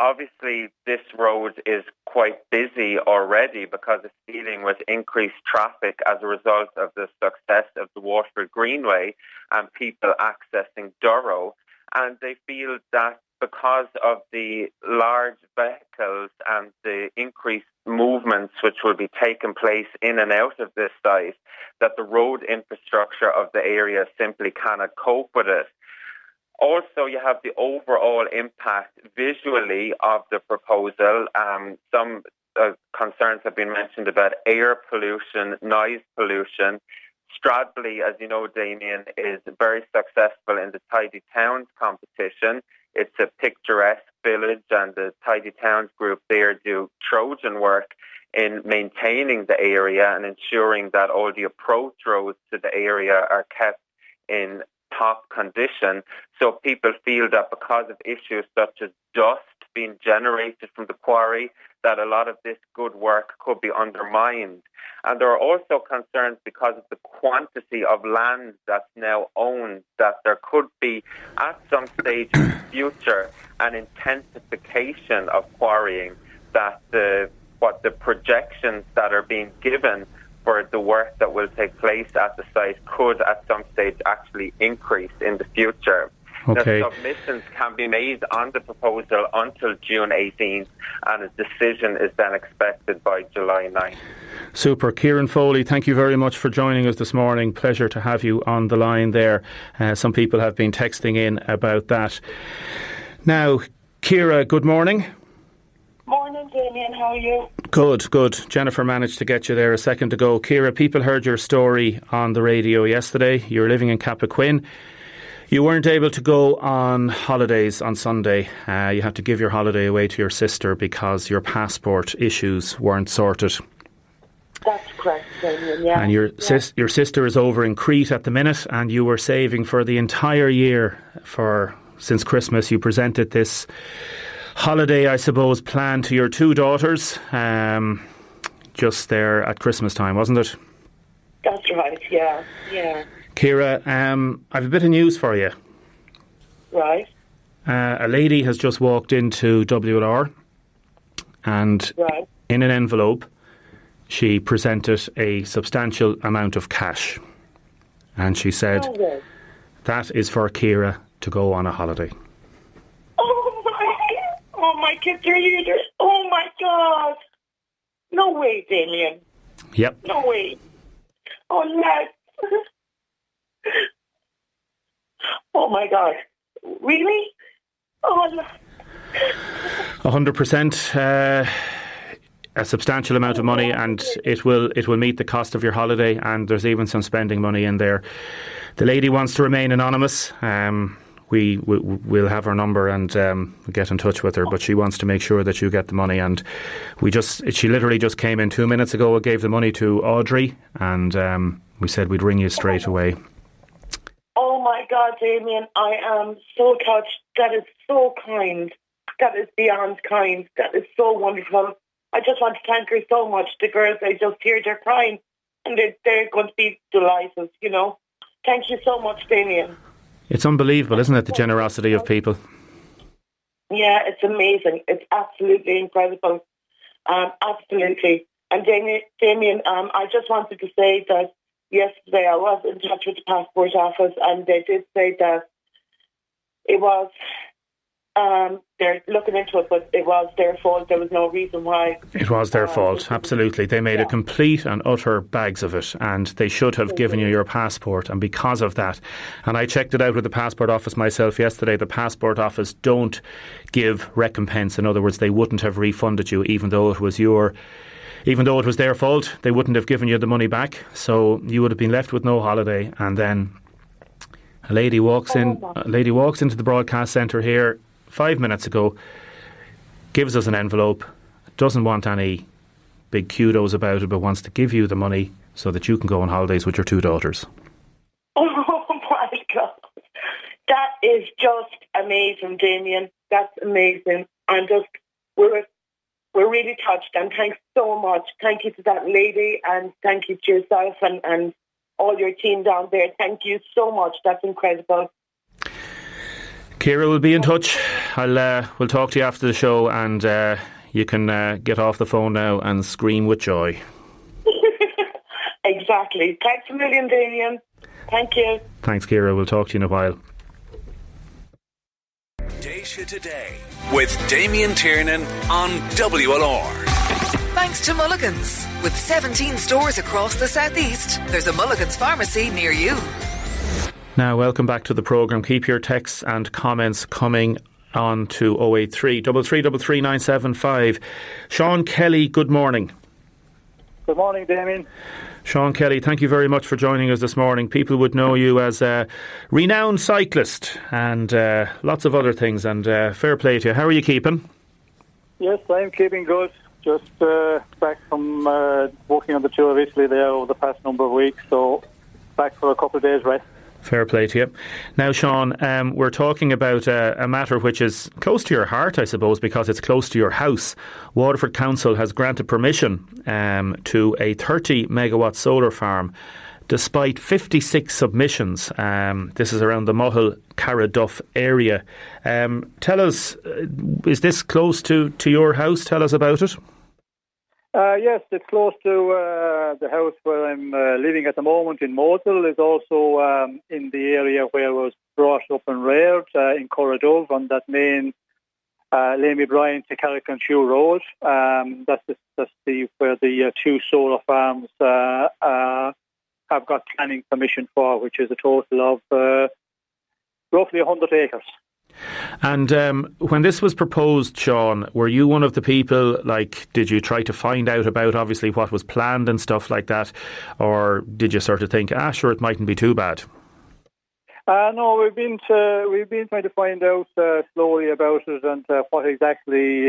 Obviously, this road is quite busy already because it's dealing with increased traffic as a result of the success of the Waterford Greenway and people accessing Durrow. And they feel that because of the large vehicles and the increased movements which will be taking place in and out of this site, that the road infrastructure of the area simply cannot cope with it. Also, you have the overall impact visually of the proposal. Some concerns have been mentioned about air pollution, noise pollution. Stradbally, as you know, Damien, is very successful in the Tidy Towns competition. It's a picturesque village, and the Tidy Towns group there do Trojan work in maintaining the area and ensuring that all the approach roads to the area are kept in top condition. So people feel that because of issues such as dust being generated from the quarry, that a lot of this good work could be undermined. And there are also concerns because of the quantity of land that's now owned, that there could be, at some stage in the future, an intensification of quarrying, that the projections that are being given for the work that will take place at the site could at some stage actually increase in the future. Okay. Now, submissions can be made on the proposal until June 18th, and a decision is then expected by July 9th. Super. Kieran Foley, thank you very much for joining us this morning. Pleasure to have you on the line there. Some people have been texting in about that. Now, Ciara, good morning. Morning, Damien. How are you? Good, good. Jennifer managed to get you there a second ago. Ciara, people heard your story on the radio yesterday. You're living in Cappoquin. You weren't able to go on holidays on Sunday. You had to give your holiday away to your sister because your passport issues weren't sorted. That's correct, Damien, yeah. And your sister is over in Crete at the minute, and you were saving for the entire year since Christmas. You presented this holiday, I suppose, planned to your two daughters just there at Christmas time, wasn't it? That's right, yeah. Ciara, I have a bit of news for you. Right. A lady has just walked into WLR and in an envelope she presented a substantial amount of cash. And she said, that is for Ciara to go on a holiday. Oh, my kids are here. Oh, my God. No way, Damien. Yep. No way. Oh, lads. Oh, my God. Really? Oh, 100%. A substantial amount of money, and it will meet the cost of your holiday, and there's even some spending money in there. The lady wants to remain anonymous. We'll have her number and we'll get in touch with her, but she wants to make sure that you get the money, and she literally just came in 2 minutes ago and gave the money to Audrey, and we said we'd ring you straight away. Oh my God, Damien, I am so touched. That is so kind. That is beyond kind. That is so wonderful. I just want to thank her so much. The girls, I just heard her crying, and they're going to be delighted, you know. Thank you so much, Damien. It's unbelievable, isn't it, the generosity of people? Yeah, it's amazing. It's absolutely incredible. Absolutely. And Damien, I just wanted to say that yesterday I was in touch with the passport office, and they did say that it was, they're looking into it, but it was their fault. There was no reason why. It was their fault, absolutely. They made a complete and utter bags of it, and they should have given you your passport, and because of that, and I checked it out with the passport office myself yesterday, the passport office don't give recompense. In other words, they wouldn't have refunded you, even though it was their fault. They wouldn't have given you the money back, so you would have been left with no holiday. And then a lady walks into the broadcast centre here 5 minutes ago, gives us an envelope, doesn't want any big kudos about it, but wants to give you the money so that you can go on holidays with your two daughters. Oh my God. That is just amazing, Damien. That's amazing. We're really touched, and thanks so much. Thank you to that lady, and thank you to yourself and all your team down there. Thank you so much. That's incredible. Ciara will be in touch. We'll talk to you after the show, and you can get off the phone now and scream with joy. Exactly. Thanks a million, Damien. Thank you. Thanks, Ciara. We'll talk to you in a while. Déise Today with Damien Tiernan on WLR. Thanks to Mulligan's. With 17 stores across the southeast, there's a Mulligan's pharmacy near you. Now, welcome back to the programme. Keep your texts and comments coming on to 083 333 975. Sean Kelly, good morning. Good morning, Damien. Sean Kelly, thank you very much for joining us this morning. People would know you as a renowned cyclist and lots of other things, and fair play to you. How are you keeping? Yes, I'm keeping good. Just back from walking on the Tour of Italy there over the past number of weeks, so back for a couple of days rest. Fair play to you. Now, Sean, we're talking about a matter which is close to your heart, I suppose, because it's close to your house. Waterford Council has granted permission to a 30-megawatt solar farm, despite 56 submissions. This is around the Mohill Carraduff area. Tell us, is this close to your house? Tell us about it. Yes, it's close to the house where I'm living at the moment in Mosul. It's also in the area where I was brought up and reared in Corradove on that main Lamey Bryan to Carrick-on-Shoe Road. That's where the two solar farms have got planning permission for, which is a total of roughly 100 acres. And when this was proposed, Sean, were you one of the people, did you try to find out about obviously what was planned and stuff like that, or did you sort of think, sure, it mightn't be too bad? No, we've been trying to find out slowly about it and what exactly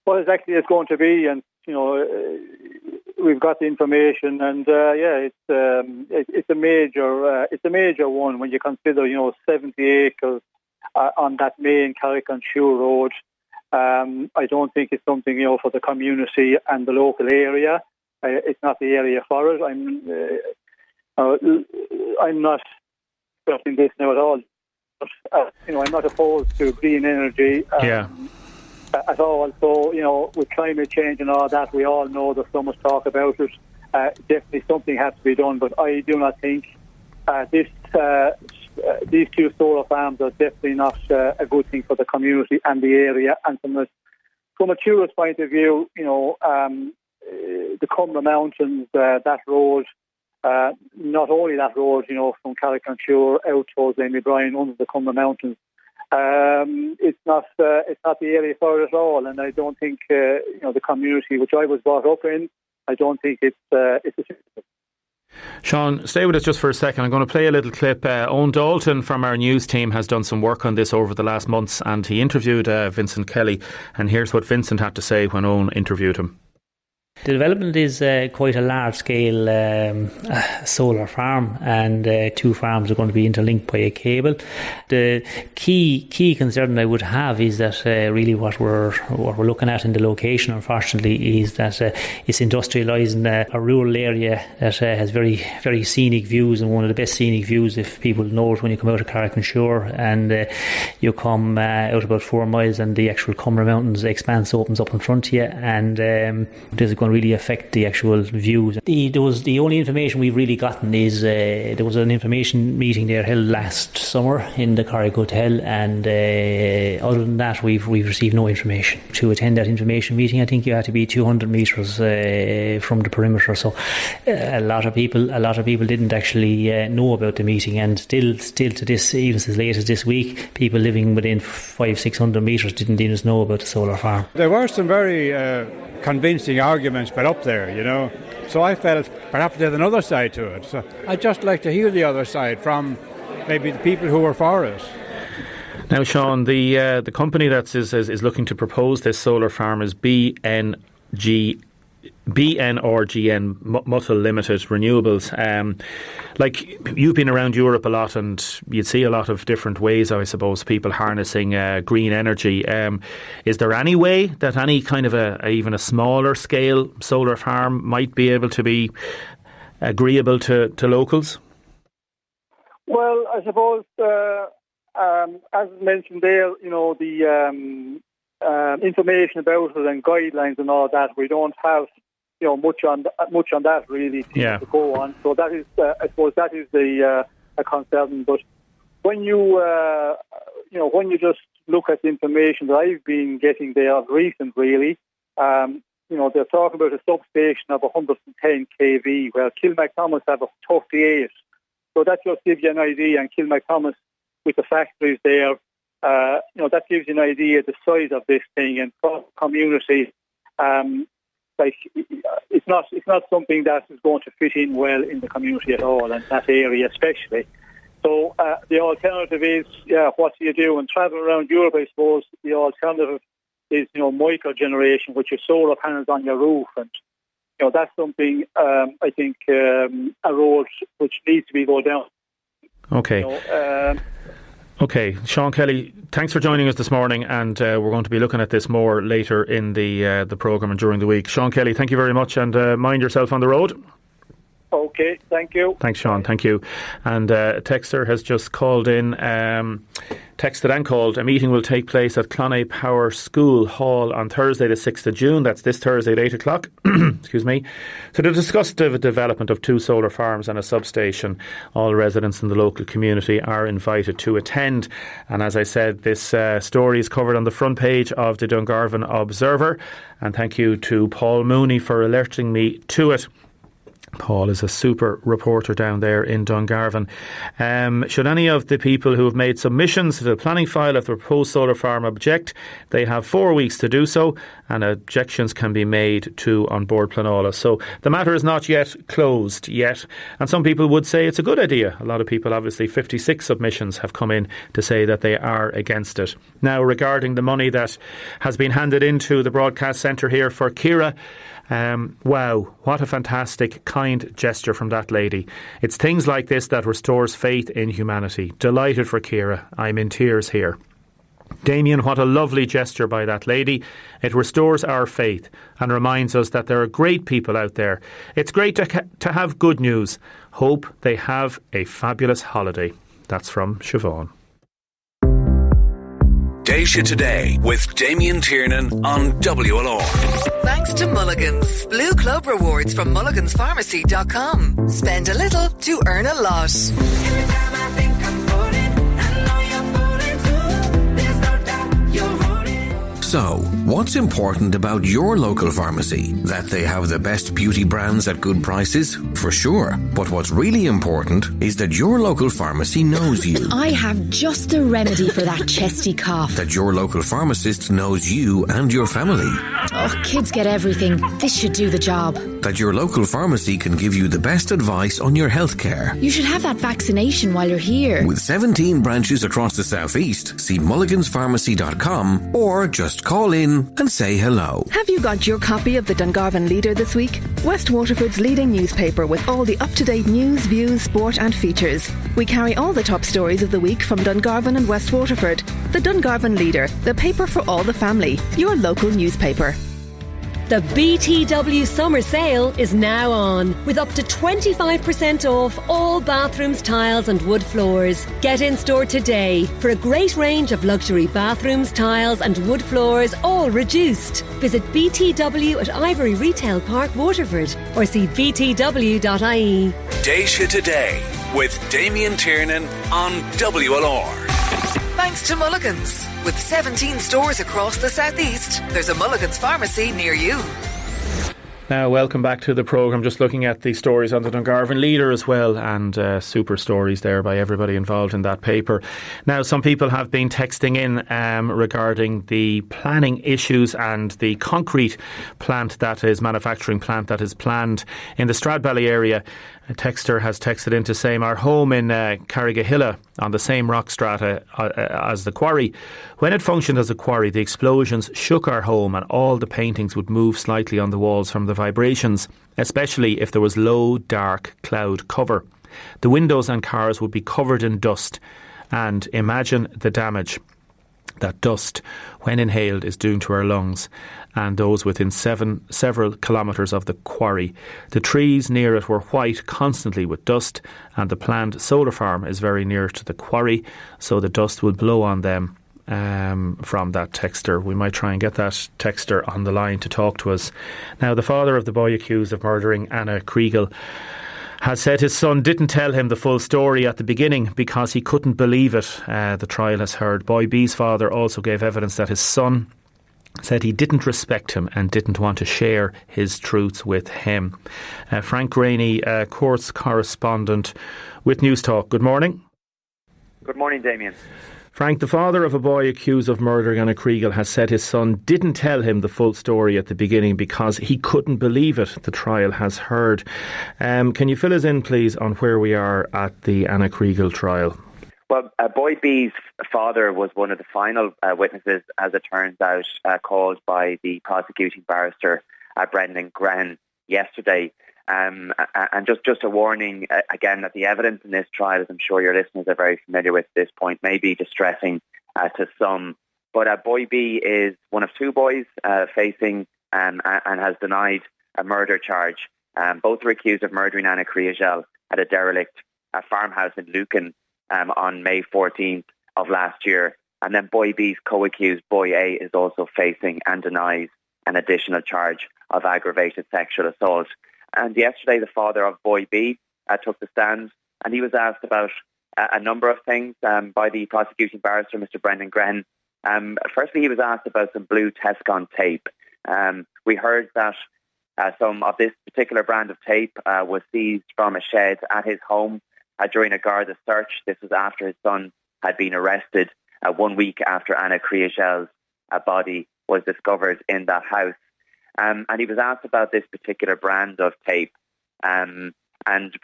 it's going to be, and we've got the information, and it's a major one when you consider 70 acres on that main Carrick-on-Shoe Road, I don't think it's something, for the community and the local area. It's not the area for it. I'm not in this now at all. But, I'm not opposed to green energy at all. So, with climate change and all that, we all know there's so much talk about it. Definitely something has to be done, but I do not think these two solar farms are definitely not a good thing for the community and the area. And from a tourist point of view, the Cumra Mountains, that road, not only that road, from Carrick-on-Shure out towards Amy Bryan under the Cumra Mountains, it's not the area for it at all. And I don't think the community which I was brought up in, I don't think it's a Sean, stay with us just for a second. I'm going to play a little clip. Owen Dalton from our news team has done some work on this over the last months, and he interviewed Vincent Kelly, and here's what Vincent had to say when Owen interviewed him. The development is quite a large-scale solar farm, and two farms are going to be interlinked by a cable. The key concern I would have is that really what we're looking at in the location, unfortunately, is that it's industrialising a rural area that has very, very scenic views, and one of the best scenic views, if people know it, when you come out of Carrick-on-Shure and you come out about 4 miles and the actual Cumra Mountains expanse opens up in front of you, and there's going to really affect the actual views. The only information we've really gotten is there was an information meeting there held last summer in the Carrick Hotel, and other than that we've received no information. To attend that information meeting, I think you had to be 200 metres from the perimeter, so a lot of people didn't actually know about the meeting, and still to this, even as late as this week, people living within 500-600 metres didn't even know about the solar farm. There were some very convincing arguments put up there, so I felt perhaps there's another side to it. So I'd just like to hear the other side from maybe the people who were for it. Now, Sean, the company that is looking to propose this solar farm is BNRGN Muttle Limited Renewables. You've been around Europe a lot, and you'd see a lot of different ways, I suppose, people harnessing green energy. Is there any way that any kind of even a smaller scale solar farm might be able to be agreeable to locals? Well, I suppose, as mentioned there, the information about it and guidelines and all that, we don't have much on that really to go on. So that is, I suppose, that is a concern. But when you just look at the information that I've been getting there recent, really, they're talking about a substation of 110 kV, where Kilmacthomas have a 38. So that just gives you an idea. And Kilmacthomas, with the factories there, that gives you an idea of the size of this thing and community. It's not something that is going to fit in well in the community at all, and that area especially. So the alternative is, what do you do? And traveling around Europe, I suppose the alternative is, micro generation, which is solar panels on your roof, and that's something I think a road which needs to be go down. Okay. Okay, Sean Kelly, thanks for joining us this morning, and we're going to be looking at this more later in the programme and during the week. Sean Kelly, thank you very much, and mind yourself on the road. Okay, thank you. Thanks, Sean, thank you. And a texter has just called in, texted and called. A meeting will take place at Clonay Power School Hall on Thursday the 6th of June. That's this Thursday at 8 o'clock. Excuse me. So to discuss the development of 2 solar farms and a substation. All residents in the local community are invited to attend. And as I said, this story is covered on the front page of the Dungarvan Observer. And thank you to Paul Mooney for alerting me to it. Paul is a super reporter down there in Dungarvan. Should any of the people who have made submissions to the planning file of the proposed solar farm object, they have 4 weeks to do so, and objections can be made to On Board Planola. So the matter is not yet closed yet, and some people would say it's a good idea. A lot of people, obviously 56 submissions have come in to say that they are against it. Now, regarding the money that has been handed into the broadcast centre here for Ciara, wow, what a fantastic, kind gesture from that lady. It's things like this that restores faith in humanity. Delighted for Ciara. I'm in tears here. Damien, what a lovely gesture by that lady. It restores our faith and reminds us that there are great people out there. It's great to have good news. Hope they have a fabulous holiday. That's from Siobhan. Déise Today with Damien Tiernan on WLR. Thanks to Mulligan's. Blue Club rewards from mulliganspharmacy.com. Spend a little to earn a lot. So, what's important about your local pharmacy? That they have the best beauty brands at good prices? For sure. But what's really important is that your local pharmacy knows you. I have just the remedy for that chesty cough. That your local pharmacist knows you and your family. Oh, kids get everything. This should do the job. That your local pharmacy can give you the best advice on your health care. You should have that vaccination while you're here. With 17 branches across the southeast, see mulliganspharmacy.com or just call in and say hello. Have you got your copy of the Dungarvan Leader this week? West Waterford's leading newspaper with all the up-to-date news, views, sport and features. We carry all the top stories of the week from Dungarvan and West Waterford. The Dungarvan Leader, the paper for all the family. Your local newspaper. The BTW summer sale is now on, with up to 25% off all bathrooms, tiles and wood floors. Get in store today for a great range of luxury bathrooms, tiles and wood floors, all reduced. Visit BTW at Ivory Retail Park, Waterford, or see btw.ie. Déise Today with Damien Tiernan on WLR. Thanks to Mulligan's. With 17 stores across the southeast, there's a Mulligan's pharmacy near you. Now, welcome back to the programme. Just looking at the stories on the Dungarvan Leader as well, and super stories there by everybody involved in that paper. Now, some people have been texting in regarding the planning issues and the concrete plant that is, manufacturing plant that is planned in the Stradbally area. A texter has texted in to say, our home in Carrigahilla on the same rock strata as the quarry. When it functioned as a quarry, the explosions shook our home and all the paintings would move slightly on the walls from the vibrations, especially if there was low, dark cloud cover. The windows and cars would be covered in dust, and imagine the damage that dust, when inhaled, is doing to our lungs and those within several kilometres of the quarry. The trees near it were white constantly with dust, and the planned solar farm is very near to the quarry, so the dust will blow on them. From that texter. We might try and get that texter on the line to talk to us. Now, the father of the boy accused of murdering Anna Kriegel has said his son didn't tell him the full story at the beginning because he couldn't believe it. The trial has heard. Boy B's father also gave evidence that his son said he didn't respect him and didn't want to share his truths with him. Frank Graney, courts correspondent with News Talk. Good morning. Good morning, Damien. Frank, the father of a boy accused of murdering Anna Kriegel has said his son didn't tell him the full story at the beginning because he couldn't believe it. The trial has heard. Can you fill us in, please, on where we are at the Anna Kriegel trial? Well, Boy B's father was one of the final witnesses, as it turns out, called by the prosecuting barrister, Brendan Gren, yesterday. And just a warning, again, that the evidence in this trial, as I'm sure your listeners are very familiar with at this point, may be distressing to some. But Boy B is one of two boys facing and has denied a murder charge. Both are accused of murdering Anna Kriegel at a derelict farmhouse in Lucan on May 14th of last year. And then Boy B's co-accused, Boy A, is also facing and denies an additional charge of aggravated sexual assault. And yesterday, the father of Boy B took the stand, and he was asked about a number of things by the prosecuting barrister, Mr. Brendan Gren. Firstly, he was asked about some blue Tescon tape. We heard that some of this particular brand of tape was seized from a shed at his home during a Garda search. This was after his son had been arrested 1 week after Anna Kriegel's body was discovered in that house. And he was asked about this particular brand of tape. And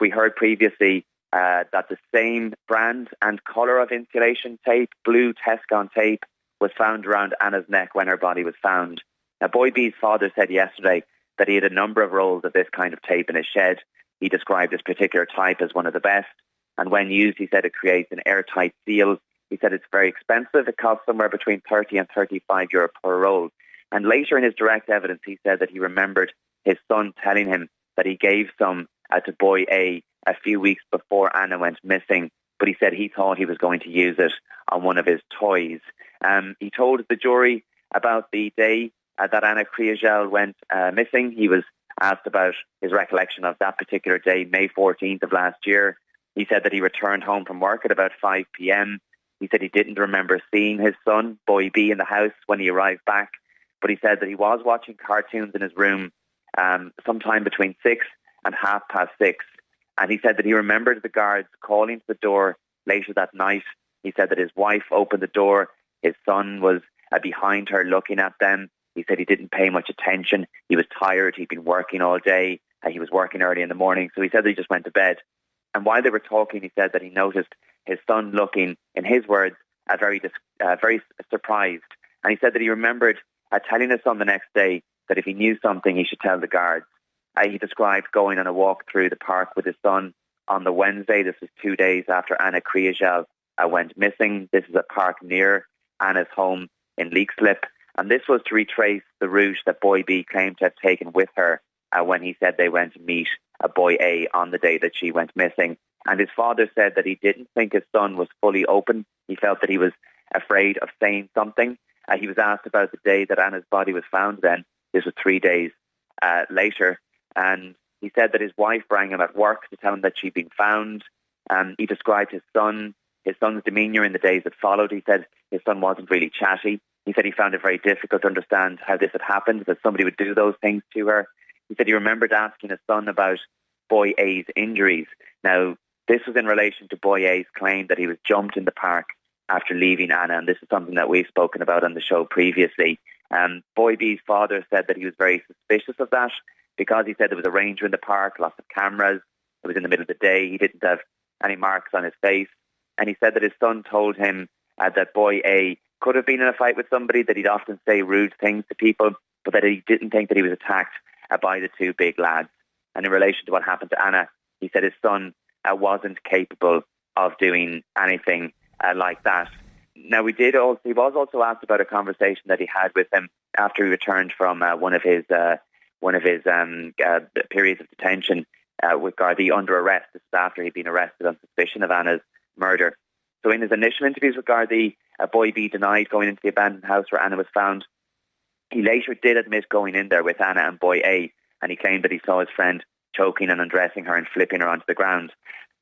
we heard previously that the same brand and colour of insulation tape, blue Tescon tape, was found around Anna's neck when her body was found. Now, Boy B's father said yesterday that he had a number of rolls of this kind of tape in his shed. He described this particular type as one of the best. And when used, he said it creates an airtight seal He said it's very expensive. It costs somewhere between 30 and 35 euro per roll. And later in his direct evidence, he said that he remembered his son telling him that he gave some to boy A few weeks before Anna went missing, but he said he thought he was going to use it on one of his toys. He told the jury about the day that Anna Kriegel went missing. He was asked about his recollection of that particular day, May 14th of last year. He said that he returned home from work at about 5 p.m. He said he didn't remember seeing his son, boy B, in the house when he arrived back, but he said that he was watching cartoons in his room sometime between 6 and 6:30. And he said that he remembered the guards calling to the door later that night. He said that his wife opened the door. His son was behind her looking at them. He said he didn't pay much attention. He was tired. He'd been working all day. He was working early in the morning. So he said that he just went to bed. And while they were talking, he said that he noticed his son looking, in his words, very surprised. And he said that he remembered telling his son the next day that if he knew something, he should tell the guards. He described going on a walk through the park with his son on the Wednesday. This was 2 days after Anna Kriegel went missing. This is a park near Anna's home in Leixlip. And this was to retrace the route that boy B claimed to have taken with her when he said they went to meet boy A on the day that she went missing. And his father said that he didn't think his son was fully open. He felt that he was afraid of saying something. He was asked about the day that Anna's body was found then. This was 3 days later. And he said that his wife rang him at work to tell him that she'd been found. He described his son's demeanour in the days that followed. He said his son wasn't really chatty. He said he found it very difficult to understand how this had happened, that somebody would do those things to her. He said he remembered asking his son about boy A's injuries. Now, this was in relation to boy A's claim that he was jumped in the park after leaving Anna, and this is something that we've spoken about on the show previously. Boy B's father said that he was very suspicious of that because he said there was a ranger in the park, lots of cameras. It was in the middle of the day. He didn't have any marks on his face. And he said that his son told him that boy A could have been in a fight with somebody, that he'd often say rude things to people, but that he didn't think that he was attacked by the two big lads. And in relation to what happened to Anna, he said his son wasn't capable of doing anything like that. Now, he was also asked about a conversation that he had with him after he returned from one of his periods of detention with Gardaí under arrest. This is after he'd been arrested on suspicion of Anna's murder. So in his initial interviews with Gardaí, boy B denied going into the abandoned house where Anna was found. He later did admit going in there with Anna and boy A, and he claimed that he saw his friend choking and undressing her and flipping her onto the ground.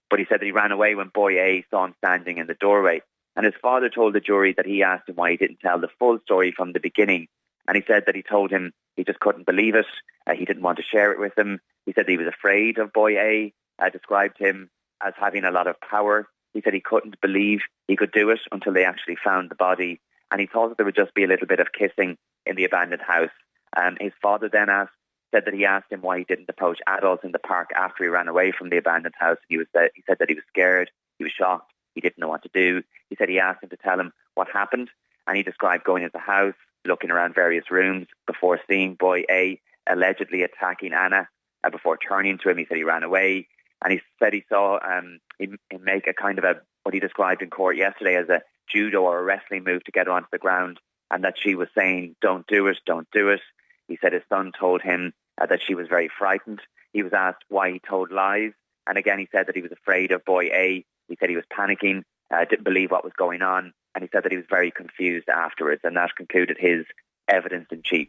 But he said that he ran away when boy A saw him standing in the doorway. And his father told the jury that he asked him why he didn't tell the full story from the beginning. And he said that he told him he just couldn't believe it. He didn't want to share it with him. He said that he was afraid of boy A. Described him as having a lot of power. He said he couldn't believe he could do it until they actually found the body. And he thought that there would just be a little bit of kissing in the abandoned house. His father then said that he asked him why he didn't approach adults in the park after he ran away from the abandoned house. He said that he was scared. He was shocked. He didn't know what to do. He said he asked him to tell him what happened. And he described going into the house, looking around various rooms before seeing boy A allegedly attacking Anna. Before turning to him, he said he ran away. And he said he saw him make a kind of what he described in court yesterday as a judo or a wrestling move to get her onto the ground, and that she was saying, "Don't do it, don't do it." He said his son told him that she was very frightened. He was asked why he told lies. And again, he said that he was afraid of boy A. He said he was panicking, didn't believe what was going on. And he said that he was very confused afterwards. And that concluded his evidence in chief.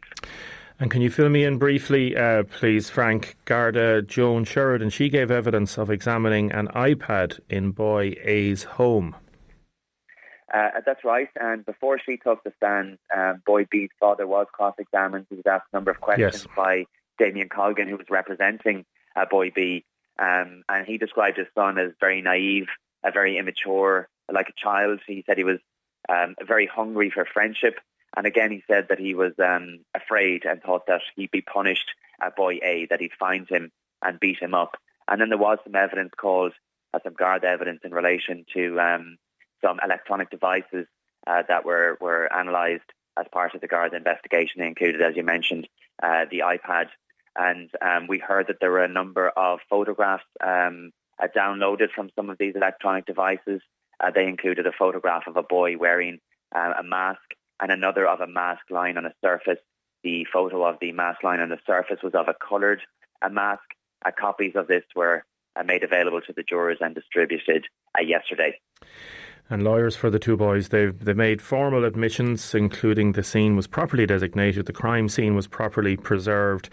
And can you fill me in briefly, please, Frank? Garda Joan Sheridan, she gave evidence of examining an iPad in boy A's home. That's right. And before she took the stand, boy B's father was cross-examined. He was asked a number of questions by Damien Colgan, who was representing boy B. And he described his son as very naive, very immature, like a child. He said he was very hungry for friendship. And again, he said that he was afraid and thought that he'd be punished at boy A, that he'd find him and beat him up. And then there was some evidence called, some Garda evidence in relation to some electronic devices that were analysed as part of the Garda investigation. They included, as you mentioned, the iPad. And we heard that there were a number of photographs downloaded from some of these electronic devices. They included a photograph of a boy wearing a mask and another of a mask lying on a surface. The photo of the mask lying on the surface was of a coloured mask. Copies of this were made available to the jurors and distributed yesterday. And lawyers for the two boys, they've made formal admissions, including the scene was properly designated, the crime scene was properly preserved.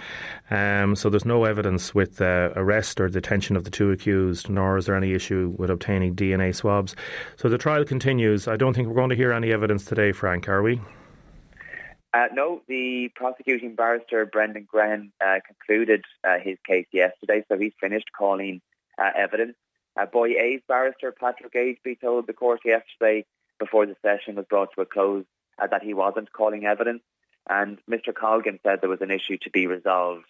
So there's no evidence with arrest or detention of the two accused, nor is there any issue with obtaining DNA swabs. So the trial continues. I don't think we're going to hear any evidence today, Frank, are we? No, the prosecuting barrister, Brendan Grenn, concluded his case yesterday, so he's finished calling evidence. Boy A's barrister, Patrick Ageby, told the court yesterday, before the session was brought to a close, that he wasn't calling evidence. And Mr. Colgan said there was an issue to be resolved.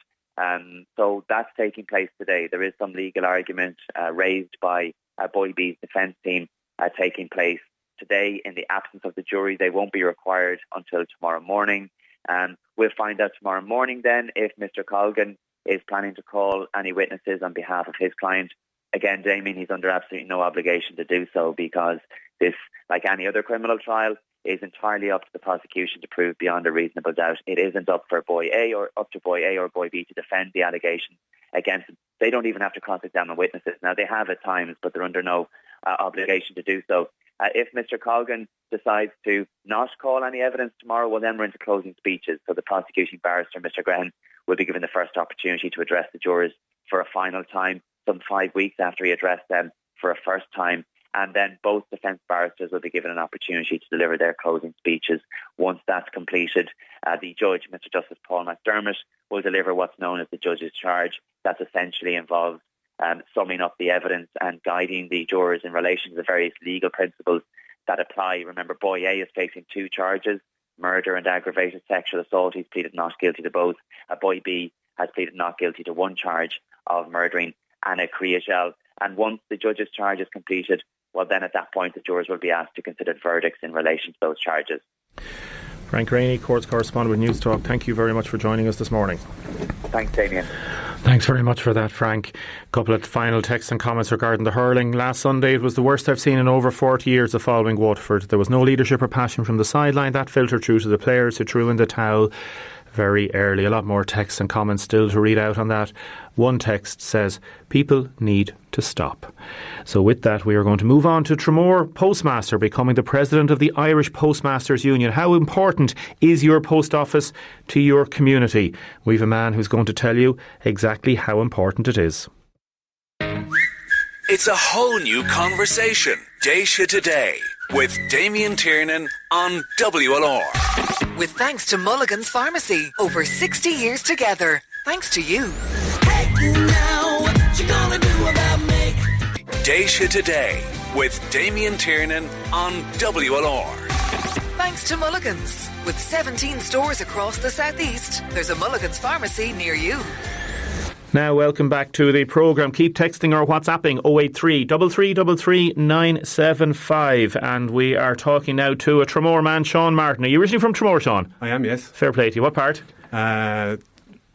So that's taking place today. There is some legal argument raised by Boy B's defence team taking place today. In the absence of the jury, they won't be required until tomorrow morning. We'll find out tomorrow morning then if Mr. Colgan is planning to call any witnesses on behalf of his client. Again, Damien, he's under absolutely no obligation to do so, because this, like any other criminal trial, is entirely up to the prosecution to prove beyond a reasonable doubt. It isn't up for Boy A or Boy B to defend the allegation against them. They don't even have to cross-examine witnesses. Now, they have at times, but they're under no obligation to do so. If Mr. Colgan decides to not call any evidence tomorrow, well, then we're into closing speeches. So the prosecuting barrister, Mr. Grenn, will be given the first opportunity to address the jurors for a final time, some 5 weeks after he addressed them for a first time. And then both defence barristers will be given an opportunity to deliver their closing speeches. Once that's completed, the judge, Mr. Justice Paul McDermott, will deliver what's known as the judge's charge. That essentially involves summing up the evidence and guiding the jurors in relation to the various legal principles that apply. Remember, Boy A is facing 2 charges, murder and aggravated sexual assault. He's pleaded not guilty to both. Boy B has pleaded not guilty to 1 charge of murdering Anna Kriagel. And once the judge's charge is completed, well, then at that point the jurors will be asked to consider verdicts in relation to those charges. Frank Rainey, Courts Correspondent with News Talk, thank you very much for joining us this morning. Thanks, Damien. Thanks very much for that, Frank. A couple of final texts and comments regarding the hurling. Last Sunday, it was the worst I've seen in over 40 years of following Waterford. There was no leadership or passion from the sideline. That filtered through to the players who threw in the towel very early. A lot more texts and comments still to read out on that. One text says, people need to stop. So with that, we are going to move on to Tramore Postmaster becoming the president of the Irish Postmasters Union. How important is your post office to your community? We've a man who's going to tell you exactly how important it is. It's a whole new conversation. Déise Today with Damien Tiernan on WLR. With thanks to Mulligan's Pharmacy. Over 60 years together. Thanks to you. Hey, now, what you gonna do about me? Déise Today with Damien Tiernan on WLR. Thanks to Mulligan's. With 17 stores across the southeast, there's a Mulligan's Pharmacy near you. Now, welcome back to the programme. Keep texting or WhatsApping 083 3333 975. And we are talking now to a Tramore man, Sean Martin. Are you originally from Tramore, Sean? I am, yes. Fair play to you. What part?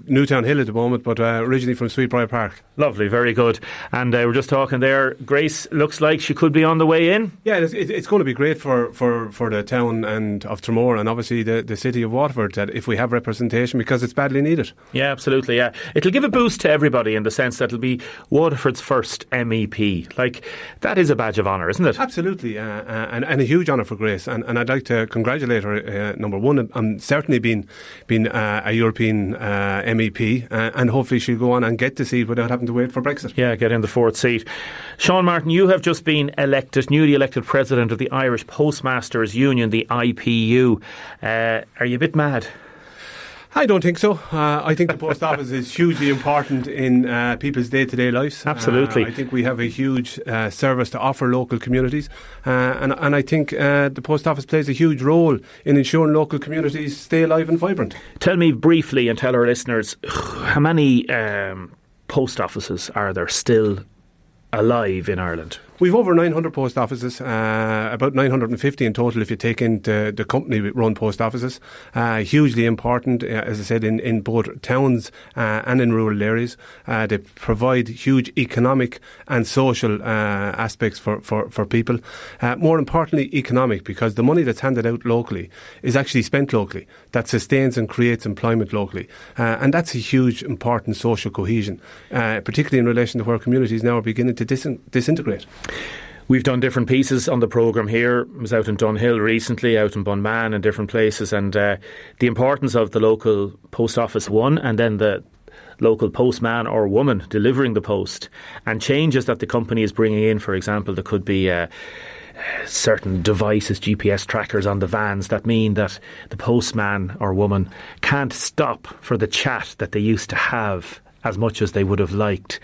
Newtown Hill at the moment, but originally from Sweetbriar Park. Lovely, very good. And we're just talking there. Grace looks like she could be on the way in. Yeah, it's going to be great for the town and of Tramore, and obviously the city of Waterford, that if we have representation, because it's badly needed. Yeah, absolutely, yeah. It'll give a boost to everybody in the sense that it'll be Waterford's first MEP. Like, that is a badge of honour, isn't it? Absolutely, and a huge honour for Grace. And I'd like to congratulate her, number one, on certainly being a European MEP, and hopefully she'll go on and get the seat without having to wait for Brexit. Yeah, get in the 4th seat. Sean Martin, you have just been newly elected president of the Irish Postmasters Union, the IPU. Are you a bit mad? I don't think so. I think the post office is hugely important in people's day-to-day lives. Absolutely. I think we have a huge service to offer local communities, and I think the post office plays a huge role in ensuring local communities stay alive and vibrant. Tell me briefly, and tell our listeners, how many post offices are there still alive in Ireland? We've over 900 post offices, about 950 in total if you take in the company-run post offices. Hugely important, as I said, in both towns and in rural areas. They provide huge economic and social aspects for people. More importantly, economic, because the money that's handed out locally is actually spent locally. That sustains and creates employment locally. And that's a huge, important social cohesion, particularly in relation to where communities now are beginning to disintegrate. We've done different pieces on the programme here. I was out in Dunhill recently, out in Bunman and different places, and the importance of the local post office one, and then the local postman or woman delivering the post, and changes that the company is bringing in. For example, there could be certain devices, GPS trackers on the vans that mean that the postman or woman can't stop for the chat that they used to have as much as they would have liked.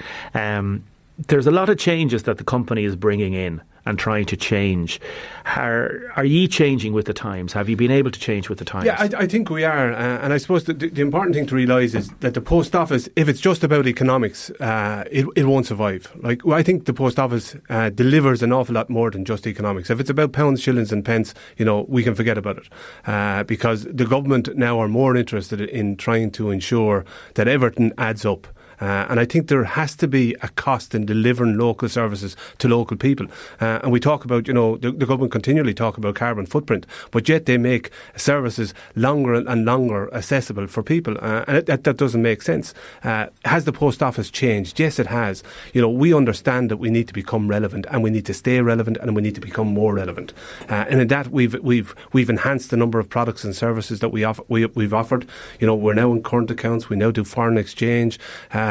There's a lot of changes that the company is bringing in and trying to change. Are you changing with the times? Have you been able to change with the times? Yeah, I think we are. And I suppose the important thing to realise is that the post office, if it's just about economics, it won't survive. Like, I think the post office delivers an awful lot more than just economics. If it's about pounds, shillings and pence, we can forget about it. Because the government now are more interested in trying to ensure that everything adds up. And I think there has to be a cost in delivering local services to local people. And we talk about, the government continually talk about carbon footprint, but yet they make services longer and longer accessible for people. And that doesn't make sense. Has the post office changed? Yes, it has. We understand that we need to become relevant, and we need to stay relevant, and we need to become more relevant. And in that, we've enhanced the number of products and services that we've offered. We're now in current accounts. We now do foreign exchange.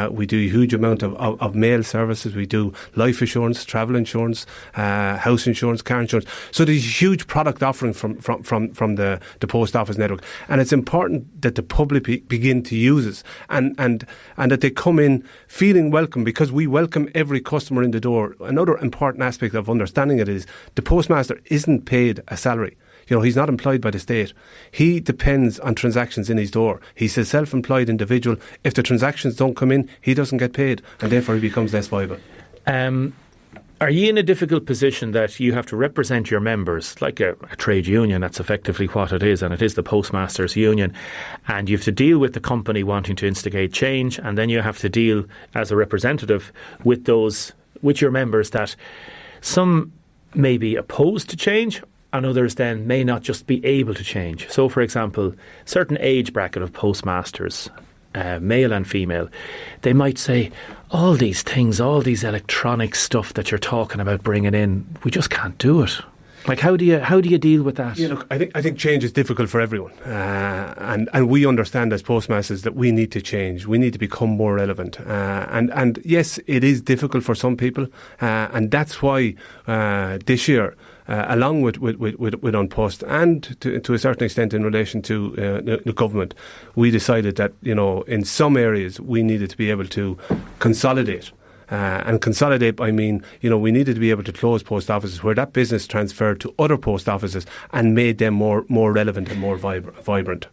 We do a huge amount of mail services. We do life insurance, travel insurance, house insurance, car insurance. So there's a huge product offering from the post office network. And it's important that the public begin to use it and that they come in feeling welcome, because we welcome every customer in the door. Another important aspect of understanding it is the postmaster isn't paid a salary. He's not employed by the state. He depends on transactions in his door. He's a self-employed individual. If the transactions don't come in, he doesn't get paid, and therefore he becomes less viable. Are you in a difficult position that you have to represent your members, like a trade union? That's effectively what it is, and it is the Postmasters Union. And you have to deal with the company wanting to instigate change, and then you have to deal as a representative with your members that some may be opposed to change, and others then may not just be able to change. So, for example, certain age bracket of postmasters, male and female, they might say, all these things, all these electronic stuff that you're talking about bringing in, we just can't do it. Like, how do you deal with that? Yeah, look, I think change is difficult for everyone, and we understand as postmasters that we need to change. We need to become more relevant, and yes, it is difficult for some people, and that's why this year, along with An Post and to a certain extent in relation to the government, we decided that in some areas we needed to be able to consolidate. And consolidate, I mean, we needed to be able to close post offices where that business transferred to other post offices and made them more relevant and more vibrant.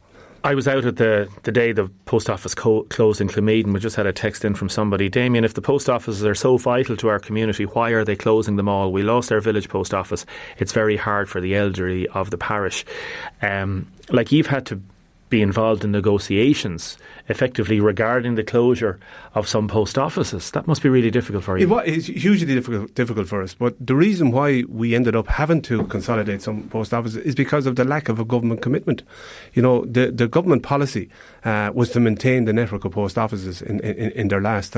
I was out at the day the post office closed in Clonmeaden. We just had a text in from somebody. Damien, if the post offices are so vital to our community, why are they closing them all? We lost our village post office. It's very hard for the elderly of the parish. You've had to be involved in negotiations effectively regarding the closure of some post offices. That must be really difficult for you. It's hugely difficult for us, but the reason why we ended up having to consolidate some post offices is because of the lack of a government commitment. The government policy was to maintain the network of post offices in their last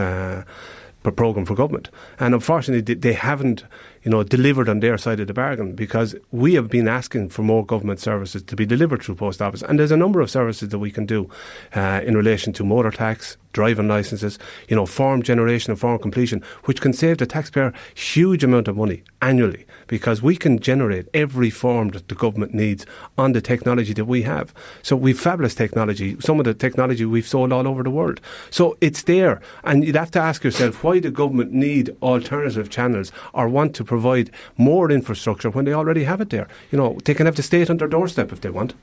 programme for government, and unfortunately they haven't delivered on their side of the bargain, because we have been asking for more government services to be delivered through post office, and there's a number of services that we can do in relation to motor tax, driving licences, form generation and form completion, which can save the taxpayer huge amount of money annually, because we can generate every form that the government needs on the technology that we have. So we've fabulous technology, some of the technology we've sold all over the world. So it's there, and you'd have to ask yourself why the government need alternative channels or want to provide more infrastructure when they already have it there. They can have the state on their doorstep if they want.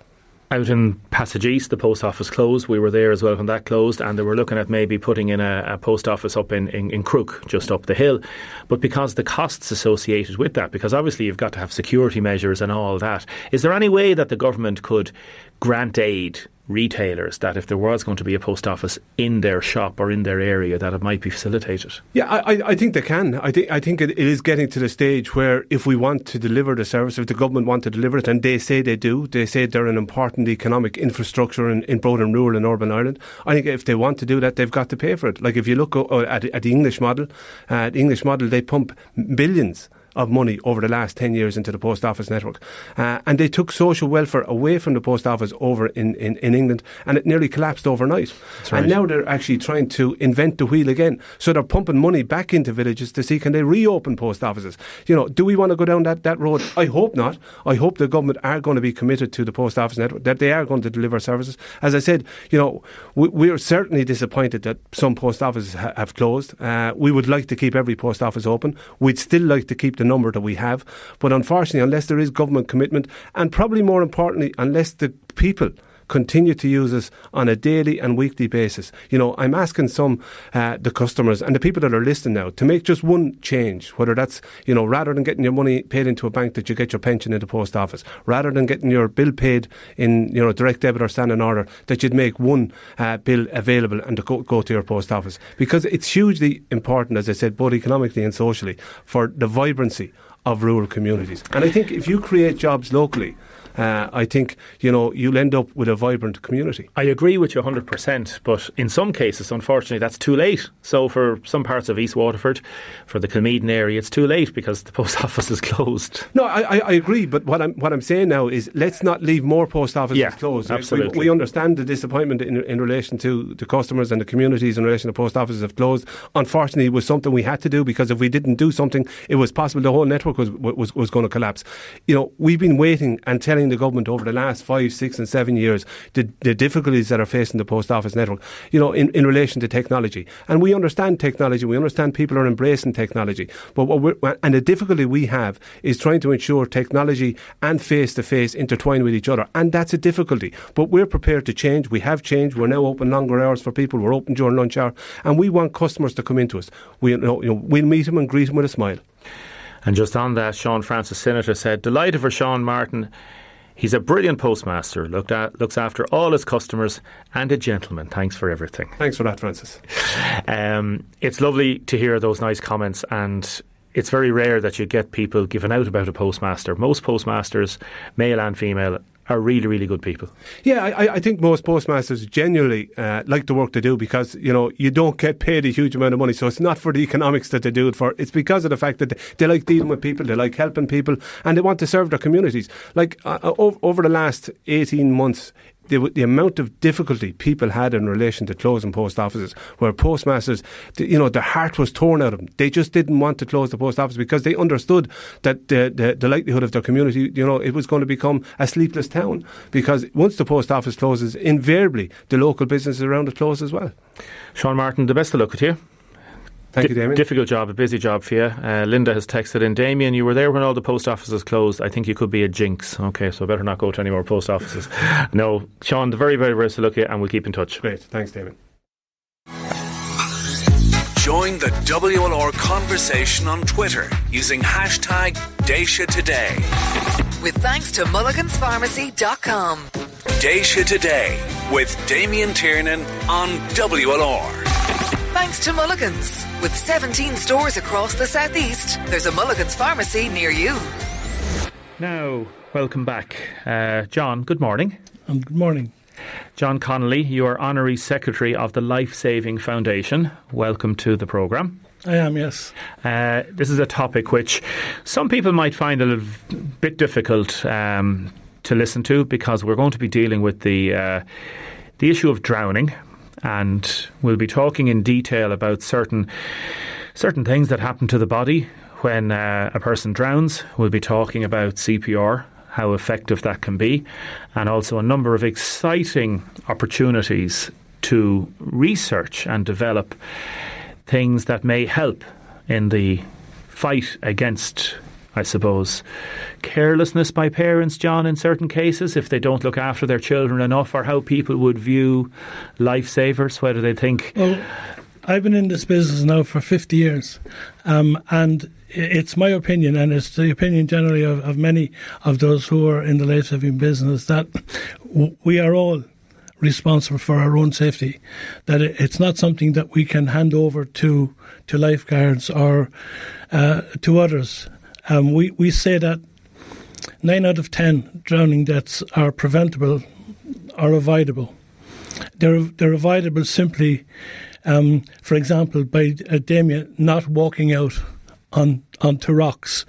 Out in Passage East, the post office closed. We were there as well when that closed, and they were looking at maybe putting in a post office up in Crook, just up the hill. But because the costs associated with that, because obviously you've got to have security measures and all that, is there any way that the government could grant aid retailers that if there was going to be a post office in their shop or in their area, that it might be facilitated? Yeah, I think they can. I think it is getting to the stage where if we want to deliver the service, if the government want to deliver it, and they say they do, they say they're an important economic infrastructure in both in rural and urban Ireland, I think if they want to do that, they've got to pay for it. Like if you look at the English model, they pump billions of money over the last 10 years into the post office network. And they took social welfare away from the post office over in England, and it nearly collapsed overnight. Right. And now they're actually trying to invent the wheel again. So they're pumping money back into villages to see can they reopen post offices. You know, do we want to go down that road? I hope not. I hope the government are going to be committed to the post office network, that they are going to deliver services. As I said, you know, we are certainly disappointed that some post offices have closed. We would like to keep every post office open. We'd still like to keep the number that we have, but unfortunately, unless there is government commitment, and probably more importantly, unless the people continue to use us on a daily and weekly basis. You know, I'm asking the customers and the people that are listening now to make just one change, whether that's, you know, rather than getting your money paid into a bank, that you get your pension in the post office, rather than getting your bill paid in, you know, direct debit or standing order, that you'd make one bill available and to go to your post office. Because it's hugely important, as I said, both economically and socially, for the vibrancy of rural communities. And I think if you create jobs locally, I think, you know, you'll end up with a vibrant community. I agree with you 100%, but in some cases, unfortunately, that's too late. So for some parts of East Waterford, for the Kilmeaden area, it's too late because the post office is closed. No, I agree, but what I'm saying now is let's not leave more post offices closed. Absolutely. We understand the disappointment in relation to the customers and the communities in relation to post offices have closed. Unfortunately, it was something we had to do, because if we didn't do something, it was possible the whole network was going to collapse. You know, we've been waiting and telling the government over the last 5, 6 and 7 years the difficulties that are facing the post office network, you know, in relation to technology. And we understand technology, we understand people are embracing technology, but and the difficulty we have is trying to ensure technology and face-to-face intertwine with each other, and that's a difficulty. But we're prepared to change. We have changed. We're now open longer hours for people. We're open during lunch hour, and we want customers to come into us. We'll meet them and greet them with a smile. And just on that, Sean Francis, Senator, said, delighted for Sean Martin. He's a brilliant postmaster, looks after all his customers, and a gentleman. Thanks for everything. Thanks for that, Francis. It's lovely to hear those nice comments, and it's very rare that you get people giving out about a postmaster. Most postmasters, male and female, are really, really good people. Yeah, I think most postmasters genuinely like the work they do, because, you know, you don't get paid a huge amount of money, so it's not for the economics that they do it for. It's because of the fact that they like dealing with people, they like helping people, and they want to serve their communities. Like over the last 18 months, the amount of difficulty people had in relation to closing post offices, where postmasters, you know, their heart was torn out of them. They just didn't want to close the post office because they understood that the likelihood of their community, you know, it was going to become a sleepless town. Because once the post office closes, invariably the local businesses around it close as well. Sean Martin, the best of luck with you. Thank you, Damien. Difficult job, a busy job for you. Linda has texted in, Damien, you were there when all the post offices closed. I think you could be a jinx. Okay, so I better not go to any more post offices. No, Sean, the very, very best of luck to you, and we'll keep in touch. Great, thanks, Damien. Join the WLR conversation on Twitter using hashtag Déise Today. With thanks to mulliganspharmacy.com. Déise Today with Damien Tiernan on WLR. Thanks to Mulligan's. With 17 stores across the southeast, there's a Mulligan's pharmacy near you. Now, welcome back. John, good morning. Good morning. John Connolly, you are Honorary Secretary of the Life Saving Foundation. Welcome to the programme. I am, yes. This is a topic which some people might find a little bit difficult to listen to, because we're going to be dealing with the issue of drowning. And we'll be talking in detail about certain things that happen to the body when a person drowns. We'll be talking about CPR, how effective that can be, and also a number of exciting opportunities to research and develop things that may help in the fight against I suppose, carelessness by parents, John, in certain cases, if they don't look after their children enough, or how people would view lifesavers, whether they think... Well, I've been in this business now for 50 years, and it's my opinion, and it's the opinion generally of many of those who are in the life-saving business, that we are all responsible for our own safety, that it's not something that we can hand over to lifeguards or to others. We say that 9 out of 10 drowning deaths are preventable or avoidable. They're avoidable simply, for example, by Damien not walking out onto rocks.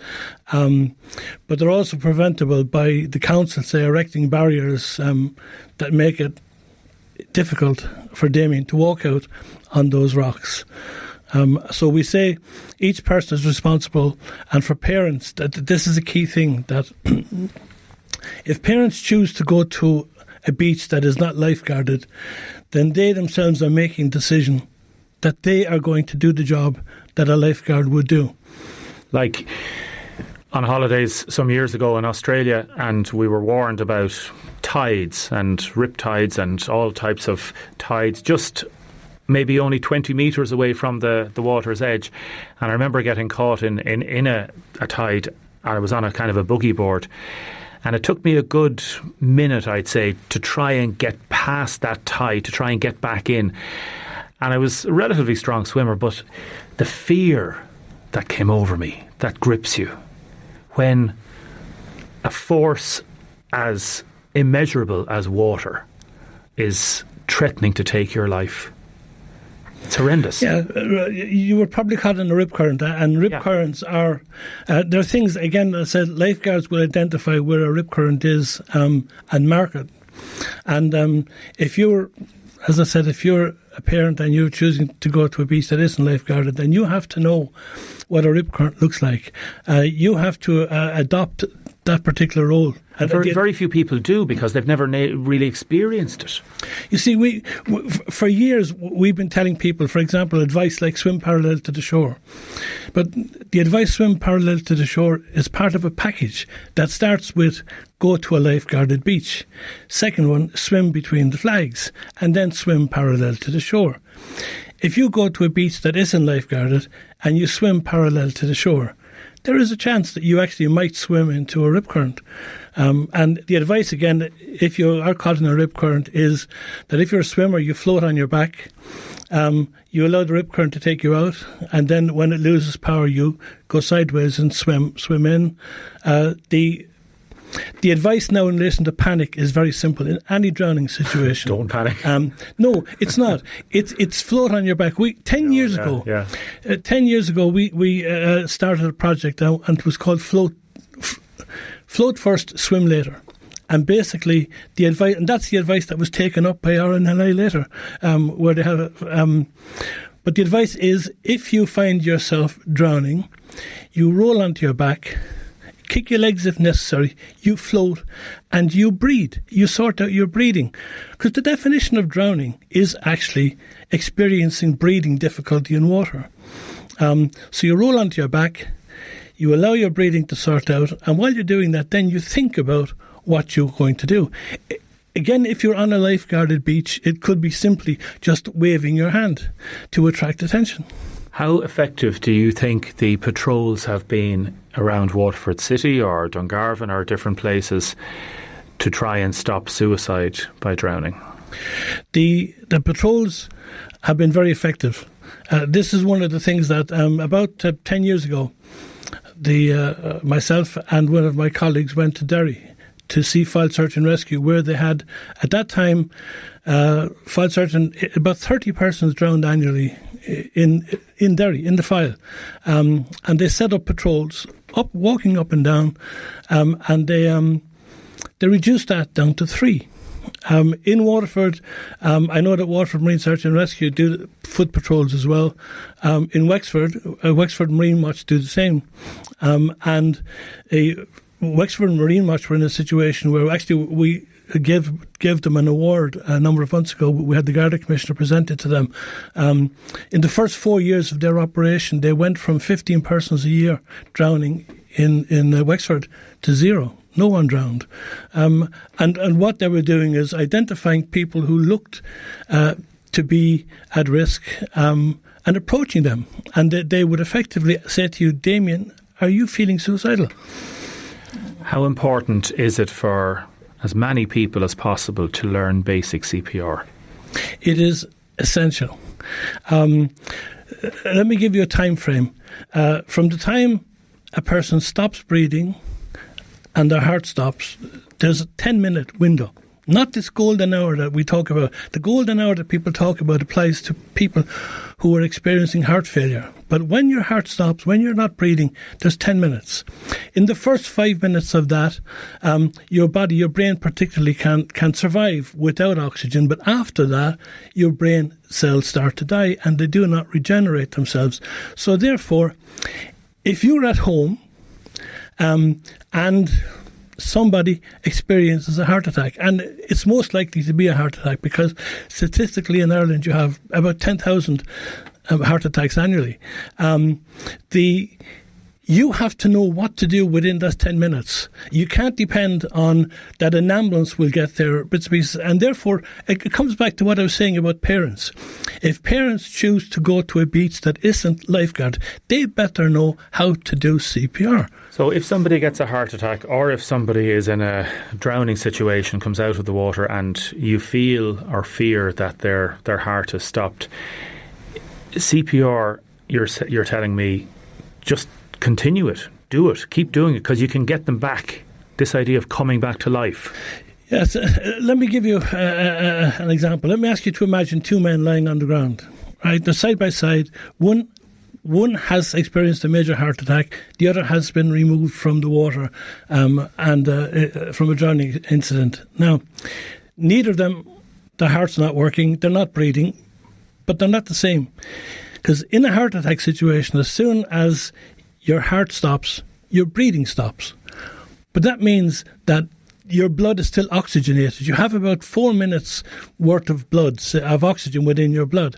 But they're also preventable by the council, say, erecting barriers that make it difficult for Damien to walk out on those rocks. So we say each person is responsible, and for parents, that this is a key thing, that if parents choose to go to a beach that is not lifeguarded, then they themselves are making a decision that they are going to do the job that a lifeguard would do. Like on holidays some years ago in Australia, and we were warned about tides and rip tides and all types of tides, just maybe only 20 metres away from the water's edge. And I remember getting caught in a tide. I was on a kind of a boogie board, and it took me a good minute, I'd say, to try and get past that tide, to try and get back in. And I was a relatively strong swimmer, but the fear that came over me, that grips you, when a force as immeasurable as water is threatening to take your life. It's horrendous. Yeah, you were probably caught in a rip current, and rip currents are, there are things, again, I said, lifeguards will identify where a rip current is and mark it. And if you're, as I said, if you're a parent and you're choosing to go to a beach that isn't lifeguarded, then you have to know what a rip current looks like. You have to adopt that particular role. And very few people do, because they've never really experienced it. You see, we for years we've been telling people, for example, advice like swim parallel to the shore. But the advice swim parallel to the shore is part of a package that starts with go to a lifeguarded beach. Second one, swim between the flags, and then swim parallel to the shore. If you go to a beach that isn't lifeguarded and you swim parallel to the shore, there is a chance that you actually might swim into a rip current. And the advice, again, if you are caught in a rip current, is that if you're a swimmer, you float on your back, you allow the rip current to take you out, and then when it loses power, you go sideways and swim in. The advice now in relation to panic is very simple. In any drowning situation, don't panic. No, it's not. It's float on your back. 10 years ago, we started a project now, and it was called Float First, Swim Later. And basically, the advice, and that's the advice that was taken up by RNLI later, where they have. But the advice is, if you find yourself drowning, you roll onto your back, kick your legs if necessary, you float, and you breathe. You sort out your breathing. Because the definition of drowning is actually experiencing breathing difficulty in water. So you roll onto your back, you allow your breathing to sort out, and while you're doing that, then you think about what you're going to do. Again, if you're on a lifeguarded beach, it could be simply just waving your hand to attract attention. How effective do you think the patrols have been around Waterford City or Dungarvan or different places to try and stop suicide by drowning? The patrols have been very effective. This is one of the things that about 10 years ago, myself and one of my colleagues went to Derry to see file search and rescue, where they had, at that time, file search and about 30 persons drowned annually in Derry, in the file. And they set up patrols, walking up and down, and they reduced that down to 3. In Waterford, I know that Waterford Marine Search and Rescue do foot patrols as well. In Wexford, Wexford Marine Watch do the same. And Wexford Marine Watch were in a situation where actually we gave them an award a number of months ago. We had the Garda Commissioner present it to them. In the first 4 years of their operation, they went from 15 persons a year drowning in Wexford to 0. No one drowned. And what they were doing is identifying people who looked to be at risk and approaching them. And they would effectively say to you, Damien, are you feeling suicidal? How important is it for as many people as possible to learn basic CPR? It is essential. Let me give you a time frame. From the time a person stops breathing and their heart stops, there's a 10-minute window. Not this golden hour that we talk about. The golden hour that people talk about applies to people who are experiencing heart failure. But when your heart stops, when you're not breathing, there's 10 minutes. In the first 5 minutes of that, your body, your brain particularly, can survive without oxygen. But after that, your brain cells start to die and they do not regenerate themselves. So therefore, if you're at home and somebody experiences a heart attack, and it's most likely to be a heart attack because statistically in Ireland you have about 10,000 heart attacks annually. You have to know what to do within those 10 minutes. You can't depend on that an ambulance will get there, bits and pieces. And therefore, it comes back to what I was saying about parents. If parents choose to go to a beach that isn't lifeguard, they better know how to do CPR. So if somebody gets a heart attack, or if somebody is in a drowning situation, comes out of the water, and you feel or fear that their heart has stopped, CPR, you're telling me, just continue it, do it, keep doing it, because you can get them back. This idea of coming back to life. Yes, let me give you an example. Let me ask you to imagine two men lying on the ground. Right, they're side by side. One has experienced a major heart attack. The other has been removed from the water and from a drowning incident. Now, neither of them, their heart's not working. They're not breathing, but they're not the same. Because in a heart attack situation, as soon as your heart stops, your breathing stops. But that means that your blood is still oxygenated. You have about 4 minutes worth of of oxygen within your blood.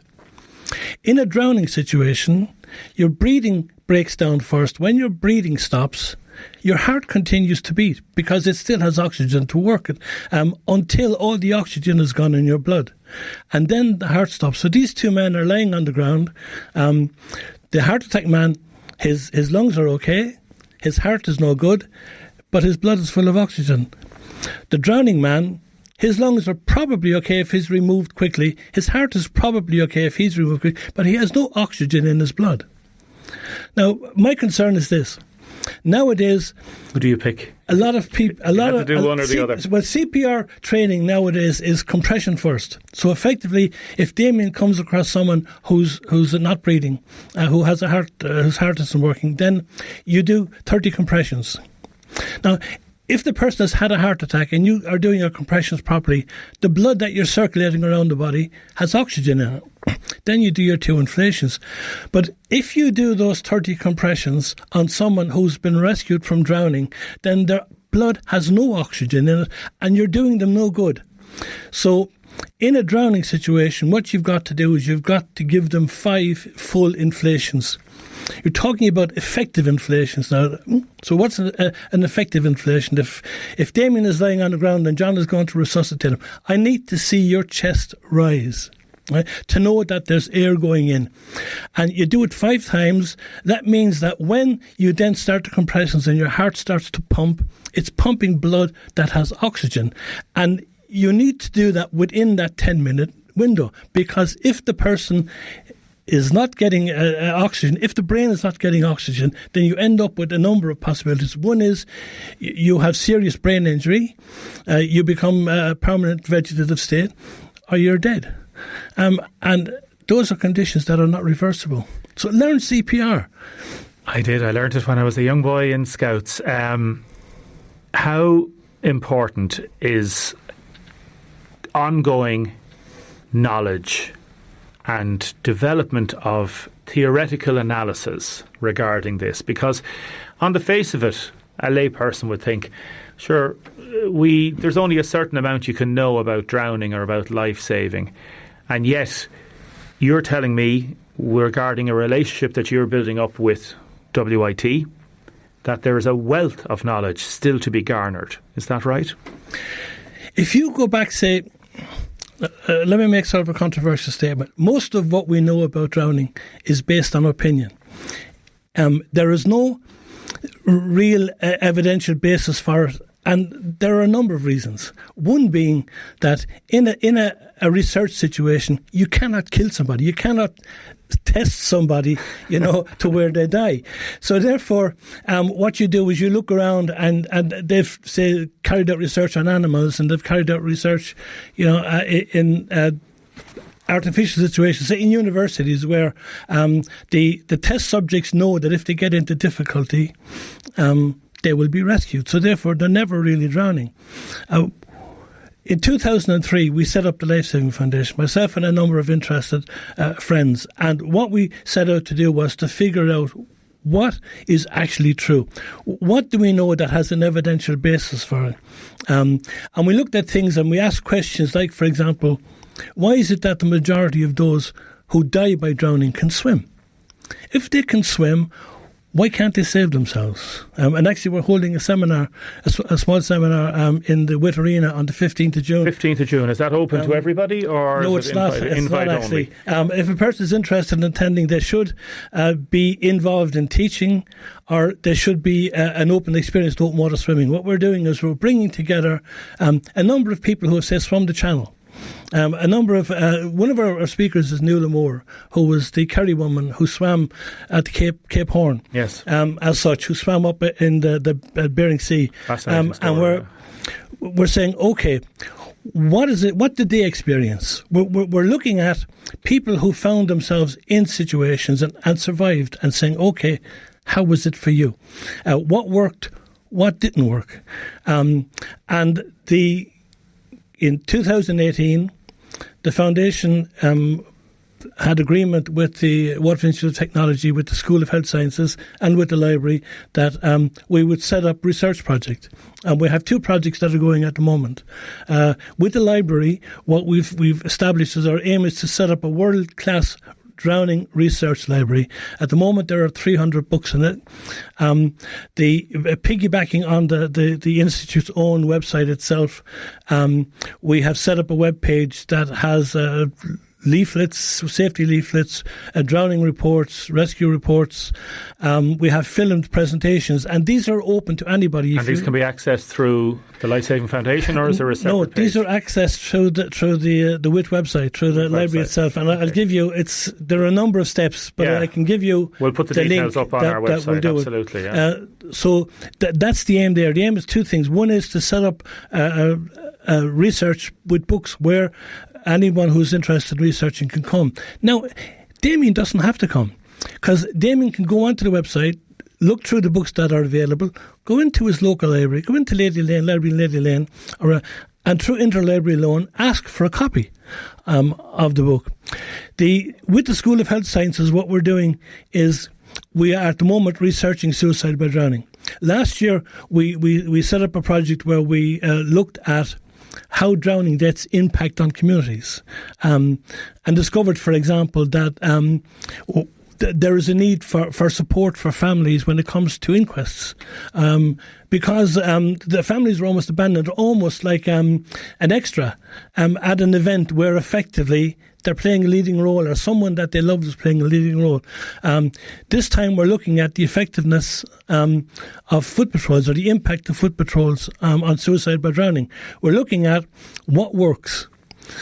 In a drowning situation, your breathing breaks down first. When your breathing stops, your heart continues to beat because it still has oxygen to work it until all the oxygen is gone in your blood. And then the heart stops. So these two men are lying on the ground. The heart attack man, his lungs are okay, his heart is no good, but his blood is full of oxygen. The drowning man, his lungs are probably okay if he's removed quickly, his heart is probably okay if he's removed quickly, but he has no oxygen in his blood. Now, my concern is this. Nowadays, who do you pick? A lot of people, to do one or the other. Well, CPR training nowadays is compression first. So effectively, if Damien comes across someone who's not breathing, who has a heart, whose heart isn't working, then you do 30 compressions. Now, if the person has had a heart attack and you are doing your compressions properly, the blood that you're circulating around the body has oxygen in it. Then you do your 2 inflations. But if you do those 30 compressions on someone who's been rescued from drowning, then their blood has no oxygen in it and you're doing them no good. So in a drowning situation, what you've got to do is you've got to give them 5 full inflations. You're talking about effective inflations now. So what's an effective inflation? If Damien is lying on the ground and John is going to resuscitate him, I need to see your chest rise, right, to know that there's air going in. And you do it 5 times. That means that when you then start the compressions and your heart starts to pump, it's pumping blood that has oxygen. And you need to do that within that 10-minute window, because if the person is not getting oxygen, if the brain is not getting oxygen, then you end up with a number of possibilities. One is you have serious brain injury, you become a permanent vegetative state, or you're dead. And those are conditions that are not reversible. So learn CPR. I did. I learned it when I was a young boy in Scouts. How important is ongoing knowledge and development of theoretical analysis regarding this? Because on the face of it, a layperson would think, sure, there's only a certain amount you can know about drowning or about life-saving. And yet, you're telling me regarding a relationship that you're building up with WIT, that there is a wealth of knowledge still to be garnered. Is that right? If you go back, say, let me make sort of a controversial statement. Most of what we know about drowning is based on opinion. There is no real evidential basis for it, and there are a number of reasons. One being that in a research situation, you cannot kill somebody. You cannot test somebody, to where they die. So therefore, what you do is you look around and they've, say, carried out research on animals, and they've carried out research, in artificial situations, say in universities, where the test subjects know that if they get into difficulty, they will be rescued. So therefore, they're never really drowning. In 2003, we set up the Life Saving Foundation, myself and a number of interested friends. And what we set out to do was to figure out what is actually true. What do we know that has an evidential basis for it? And we looked at things and we asked questions like, for example, why is it that the majority of those who die by drowning can swim? If they can swim, why can't they save themselves? And actually, we're holding a seminar, a small seminar in the Witt Arena on the 15th of June. 15th of June. Is that open to everybody? Or no, is it's it not. Invite It's not actually. only? If a person is interested in attending, they should be involved in teaching, or there should be an open experience to open water swimming. What we're doing is we're bringing together a number of people who have, say, swum the Channel. A number of one of our speakers is Nuala Moore, who was the Kerry woman who swam at the Cape Horn. Yes, as such, who swam up in the Bering Sea. Fascinating story, and we're saying, okay, what is it? What did they experience? We're looking at people who found themselves in situations and survived, and saying, okay, how was it for you? What worked? What didn't work? In 2018, the foundation had agreement with the Waterford Institute of Technology, with the School of Health Sciences, and with the library that we would set up research project. And we have two projects that are going at the moment. With the library, what we've established as our aim is to set up a world-class drowning research library. At the moment, there are 300 books in it. Piggybacking on the Institute's own website itself, we have set up a web page that has leaflets, safety leaflets, drowning reports, rescue reports. We have filmed presentations, and these are open to anybody. And these can be accessed through the Life Saving Foundation, or is there a separate No, page? these are accessed through the WIT website, through the library itself. And I'll give you, there are a number of steps, but I can give you We'll put the details up on our website, absolutely. So that's the aim there. The aim is two things. One is to set up research with books where anyone who's interested in researching can come. Now, Damien doesn't have to come, because Damien can go onto the website, look through the books that are available, go into his local library, go into library in Lady Lane, and through interlibrary loan, ask for a copy of the book. With the School of Health Sciences, what we're doing is we are at the moment researching suicide by drowning. Last year, we set up a project where we looked at how drowning deaths impact on communities, and discovered, for example, that there is a need for support for families when it comes to inquests, because the families were almost abandoned, almost like an extra at an event where effectively they're playing a leading role, or someone that they love is playing a leading role. This time we're looking at the effectiveness of foot patrols, or the impact of foot patrols on suicide by drowning. We're looking at what works.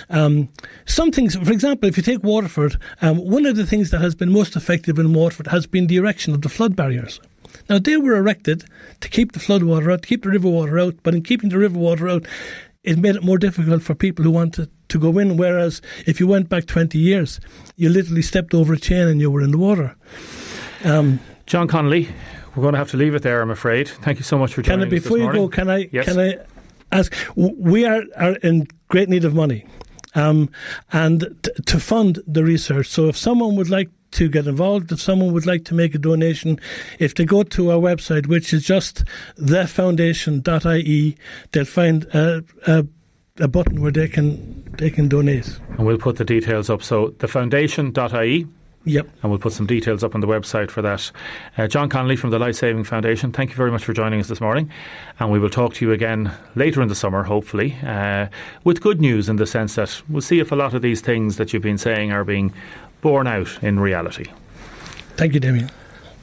Some things, for example, if you take Waterford, one of the things that has been most effective in Waterford has been the erection of the flood barriers. Now, they were erected to keep the flood water out, to keep the river water out, but in keeping the river water out, it made it more difficult for people who wanted to go in, whereas if you went back 20 years, you literally stepped over a chain and you were in the water. John Connolly, we're going to have to leave it there, I'm afraid. Thank you so much for joining us this morning. Before you go, can I ask, we are in great need of money and to fund the research. So if someone would like to get involved, if someone would like to make a donation, if they go to our website, which is just thefoundation.ie, they'll find a button where they can donate. And we'll put the details up. So thefoundation.ie, Yep. And we'll put some details up on the website for that. John Connolly from the Life Saving Foundation, thank you very much for joining us this morning. And we will talk to you again later in the summer, hopefully, with good news in the sense that we'll see if a lot of these things that you've been saying are being borne out in reality. Thank you, Damien.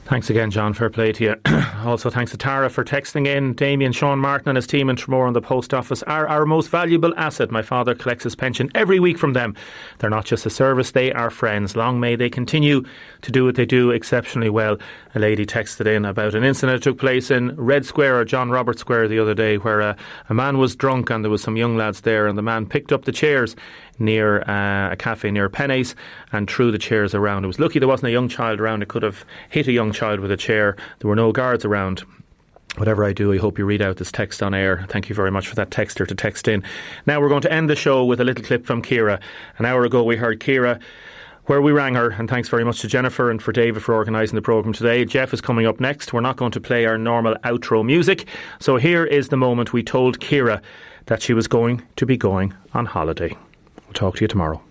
Thanks again, John. Fair play to you. Also, thanks to Tara for texting in. Damien, Sean Martin and his team in Tremore and the Post Office are our most valuable asset. My father collects his pension every week from them. They're not just a service, they are friends. Long may they continue to do what they do exceptionally well. A lady texted in about an incident that took place in Red Square or John Roberts Square the other day where a man was drunk and there was some young lads there, and the man picked up the chairs near a cafe near Penny's and threw the chairs around. It was lucky there wasn't a young child around. It could have hit a young child with a chair. There were no guards around. Whatever I do, I hope you read out this text on air. Thank you very much for that texter to text in. Now we're going to end the show with a little clip from Ciara. An hour ago we heard Ciara where we rang her, and thanks very much to Jennifer and for David for organising the programme today. Jeff is coming up next. We're not going to play our normal outro music. So here is the moment we told Ciara that she was going to be going on holiday. We'll talk to you tomorrow.